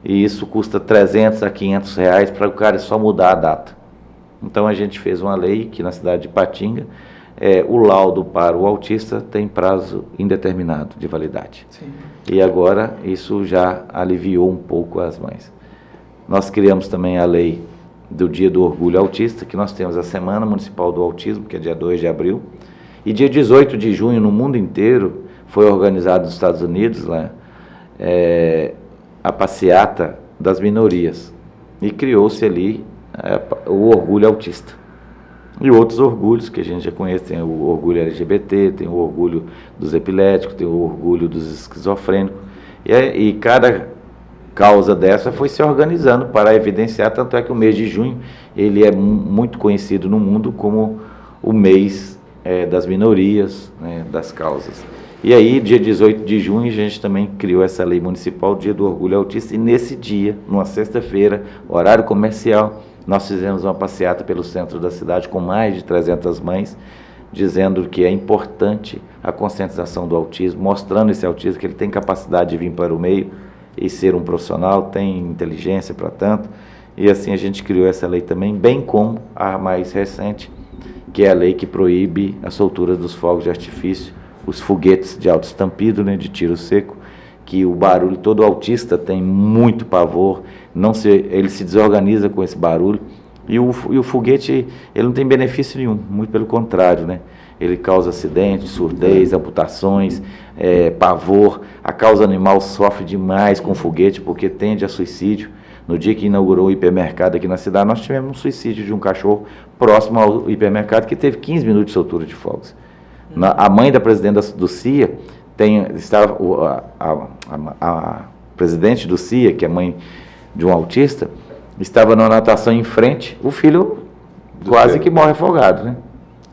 E isso custa 300 a 500 reais para o cara só mudar a data. Então a gente fez uma lei que na cidade de Patinga, o laudo para o autista tem prazo indeterminado de validade. Sim. E agora isso já aliviou um pouco as mães. Nós criamos também a lei do Dia do Orgulho Autista, que nós temos a Semana Municipal do Autismo, que é dia 2 de abril, e dia 18 de junho, no mundo inteiro, foi organizado nos Estados Unidos, lá, a passeata das minorias, e criou-se ali o orgulho autista. E outros orgulhos que a gente já conhece, tem o orgulho LGBT, tem o orgulho dos epiléticos, tem o orgulho dos esquizofrênicos, e cada causa dessa foi se organizando para evidenciar, tanto é que o mês de junho, ele é muito conhecido no mundo como o mês das minorias, né, das causas. E aí, dia 18 de junho, a gente também criou essa lei municipal, Dia do Orgulho Autista, e nesse dia, numa sexta-feira, horário comercial, nós fizemos uma passeata pelo centro da cidade com mais de 300 mães, dizendo que é importante a conscientização do autismo, mostrando esse autismo que ele tem capacidade de vir para o meio e ser um profissional, tem inteligência para tanto, e assim a gente criou essa lei também, bem como a mais recente, que é a lei que proíbe a soltura dos fogos de artifício, os foguetes de alto estampido, né, de tiro seco, que o barulho, todo autista tem muito pavor, ele se desorganiza com esse barulho, e o foguete, ele não tem benefício nenhum, muito pelo contrário, né? Ele causa acidentes, surdez, amputações, pavor, a causa animal sofre demais com o foguete, porque tende a suicídio. No dia que inaugurou o hipermercado aqui na cidade, nós tivemos um suicídio de um cachorro próximo ao hipermercado que teve 15 minutos de soltura de fogos. A mãe da presidente do CIA, a presidente do CIA, que é mãe de um autista, estava numa natação em frente, o filho quase que morre afogado, né?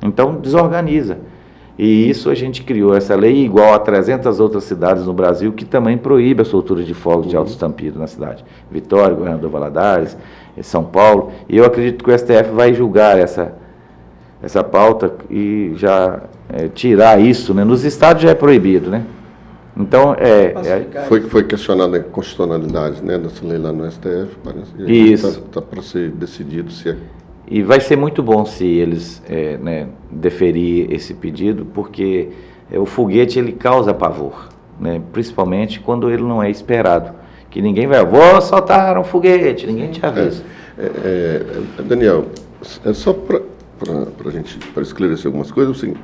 Então desorganiza. E isso a gente criou essa lei igual a 300 outras cidades no Brasil que também proíbe a soltura de fogos de alto estampido na cidade. Vitória, Governador Valadares, São Paulo. E eu acredito que o STF vai julgar essa pauta e já tirar isso, né? Nos estados já é proibido, né? Então, Foi questionada a constitucionalidade, né, dessa lei lá no STF, parece. Isso. Está para ser decidido se é. E vai ser muito bom se eles deferir esse pedido, porque o foguete ele causa pavor, né? Principalmente quando ele não é esperado. Que ninguém vai, vou soltar um foguete, ninguém te avisa. Daniel, só para a gente esclarecer algumas coisas, assim,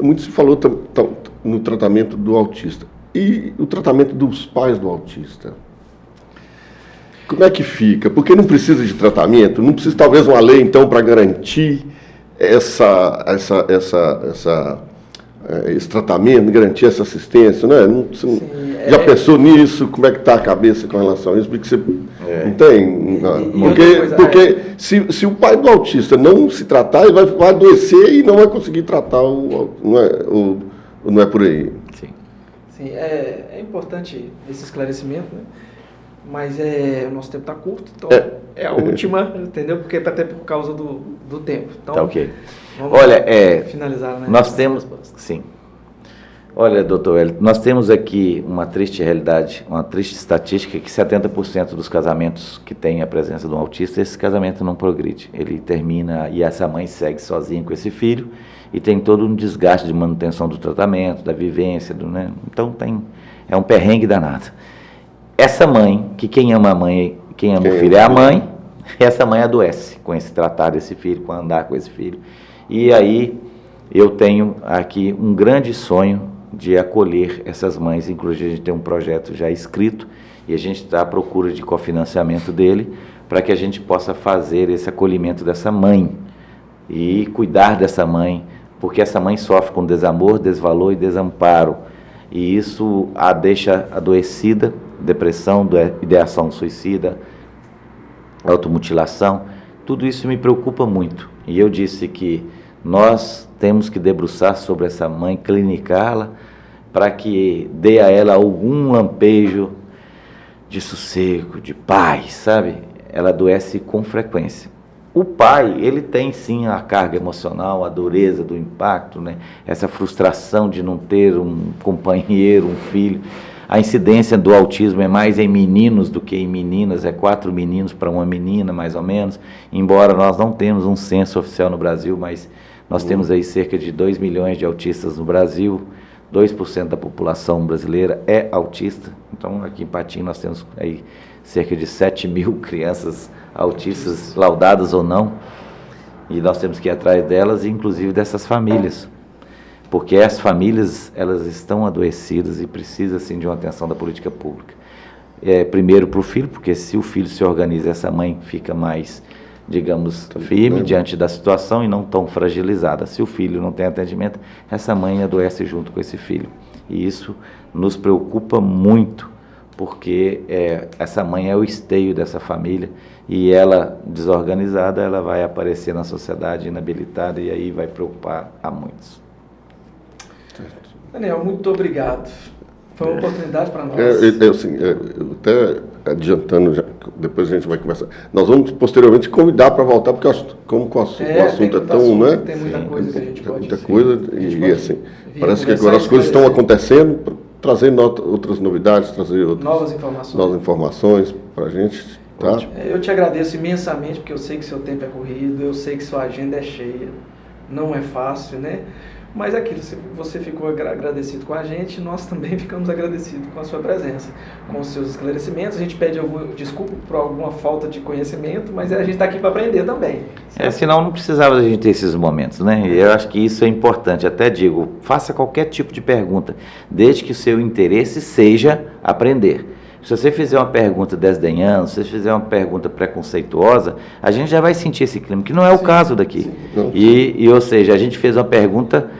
muito se falou no tratamento do autista. E o tratamento dos pais do autista? Como é que fica? Porque não precisa de tratamento? Não precisa talvez uma lei, então, para garantir esse tratamento, garantir essa assistência, né? Já pensou nisso? Como é que está a cabeça com relação a isso? Porque você não tem... Porque se o pai do autista não se tratar, ele vai adoecer e não vai conseguir tratar, não é por aí. Sim, é importante esse esclarecimento, né? Mas o nosso tempo está curto, então é a última, entendeu? Porque até por causa do tempo. Então, tá ok. Vamos finalizar, né? Nós temos... Sim. Olha, doutor Hélio, nós temos aqui uma triste realidade, uma triste estatística que 70% dos casamentos que têm a presença de um autista, esse casamento não progride. Ele termina e essa mãe segue sozinha com esse filho e tem todo um desgaste de manutenção do tratamento, da vivência, né? Então é um perrengue danado. Essa mãe, que quem ama a mãe, quem ama o filho é a mãe, essa mãe adoece com esse tratar desse filho, com andar com esse filho. E aí eu tenho aqui um grande sonho de acolher essas mães, inclusive a gente tem um projeto já escrito e a gente está à procura de cofinanciamento dele para que a gente possa fazer esse acolhimento dessa mãe e cuidar dessa mãe, porque essa mãe sofre com desamor, desvalor e desamparo e isso a deixa adoecida, depressão, ideação suicida, automutilação. tudo isso me preocupa muito. E eu disse que nós temos que debruçar sobre essa mãe, clinicá-la, para que dê a ela algum lampejo de sossego, de paz, sabe? Ela adoece com frequência. O pai, ele tem sim a carga emocional, a dureza do impacto, né? Essa frustração de não ter um companheiro, um filho. A incidência do autismo é mais em meninos do que em meninas, é 4 meninos para uma menina, mais ou menos. Embora nós não temos um censo oficial no Brasil, mas nós temos aí cerca de 2 milhões de autistas no Brasil, 2% da população brasileira é autista. Então, aqui em Patinho nós temos aí cerca de 7 mil crianças autistas, laudadas ou não, e nós temos que ir atrás delas, inclusive dessas famílias, porque as famílias, elas estão adoecidas e precisam, assim, de uma atenção da política pública. Primeiro para o filho, porque se o filho se organiza, essa mãe fica mais, digamos, firme diante da situação e não tão fragilizada. Se o filho não tem atendimento, essa mãe adoece junto com esse filho. E isso nos preocupa muito, porque essa mãe é o esteio dessa família e ela, desorganizada, ela vai aparecer na sociedade inabilitada e aí vai preocupar a muitos. Daniel, muito obrigado. Foi uma oportunidade para nós. Assim, até adiantando, depois a gente vai conversar. Nós vamos posteriormente convidar para voltar, porque como o assunto é tão, assunto, né? Tem muita coisa que a gente pode muita coisa, e assim, parece que agora as coisas estão acontecendo, trazendo outras novidades, trazer novas informações para a gente. Tá? Eu te agradeço imensamente, porque eu sei que seu tempo é corrido, eu sei que sua agenda é cheia, não é fácil, né? Mas aquilo, você ficou agradecido com a gente, nós também ficamos agradecidos com a sua presença, com os seus esclarecimentos. A gente pede desculpa por alguma falta de conhecimento, mas a gente está aqui para aprender também. Senão não precisava da gente ter esses momentos, né? Eu acho que isso é importante. Até digo, faça qualquer tipo de pergunta, desde que o seu interesse seja aprender. Se você fizer uma pergunta desdenhando, se você fizer uma pergunta preconceituosa, a gente já vai sentir esse clima, que não é o caso daqui. Ou seja, a gente fez uma pergunta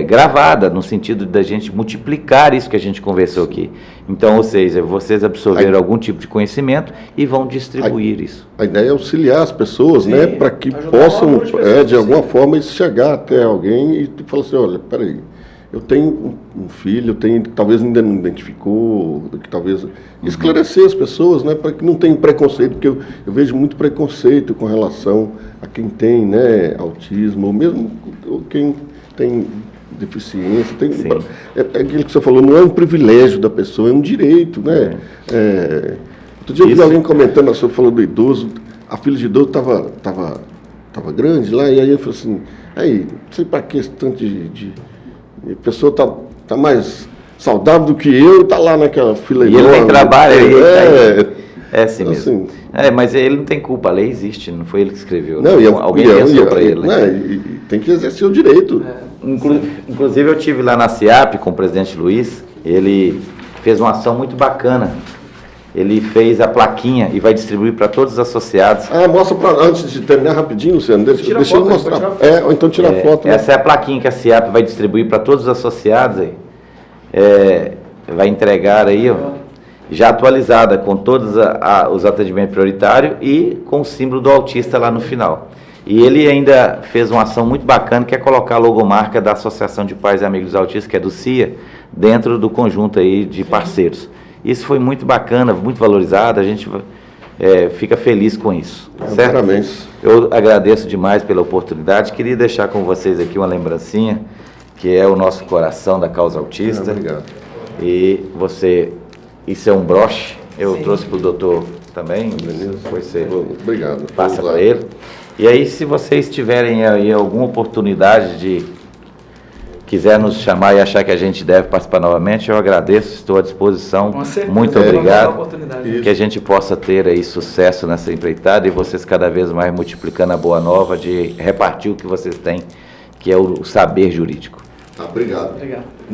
gravada, no sentido da gente multiplicar isso que a gente conversou aqui. Então, ou seja, vocês absorveram algum tipo de conhecimento e vão distribuir isso. A ideia é auxiliar as pessoas, né, para que possam, de alguma forma, chegar até alguém e falar assim, olha, peraí, eu tenho um filho, talvez ainda não identificou, que talvez esclarecer as pessoas, né, para que não tenham preconceito, porque eu vejo muito preconceito com relação a quem tem, né, autismo, ou mesmo quem tem deficiência. É aquilo que você falou, não é um privilégio da pessoa, é um direito, né? Outro dia eu vi alguém comentando, você falou do idoso, a filha de idoso estava grande lá, e aí eu falei assim, não sei para que esse tanto a pessoa tá mais saudável do que eu e está lá naquela fila enorme. E ele tem trabalho, assim mesmo. Assim, mas ele não tem culpa, a lei existe, não foi ele que escreveu. Não, alguém pensou para ele. E tem que exercer o direito. Inclusive eu estive lá na CIAP com o presidente Luiz, ele fez uma ação muito bacana. Ele fez a plaquinha e vai distribuir para todos os associados. Mostra antes de terminar rapidinho, Luciano. Deixa eu mostrar. Ou então tira a foto. Essa é a plaquinha que a CIAP vai distribuir para todos os associados aí. Vai entregar aí, ó, já atualizada, com todos os atendimentos prioritários e com o símbolo do autista lá no final. E ele ainda fez uma ação muito bacana, que é colocar a logomarca da Associação de Pais e Amigos dos Autistas, que é do CIA, dentro do conjunto aí de parceiros. Isso foi muito bacana, muito valorizado, a gente fica feliz com isso. Certo? Parabéns. Eu agradeço demais pela oportunidade, queria deixar com vocês aqui uma lembrancinha, que é o nosso coração da causa autista. Obrigado. E isso é um broche, eu trouxe para o doutor também, obrigado. Passa para ele. E aí, se vocês tiverem aí alguma oportunidade de quiser nos chamar e achar que a gente deve participar novamente, eu agradeço, estou à disposição. Com certeza. Muito obrigado. Que a gente possa ter aí sucesso nessa empreitada e vocês cada vez mais multiplicando a boa nova de repartir o que vocês têm, que é o saber jurídico. Obrigado. Obrigado.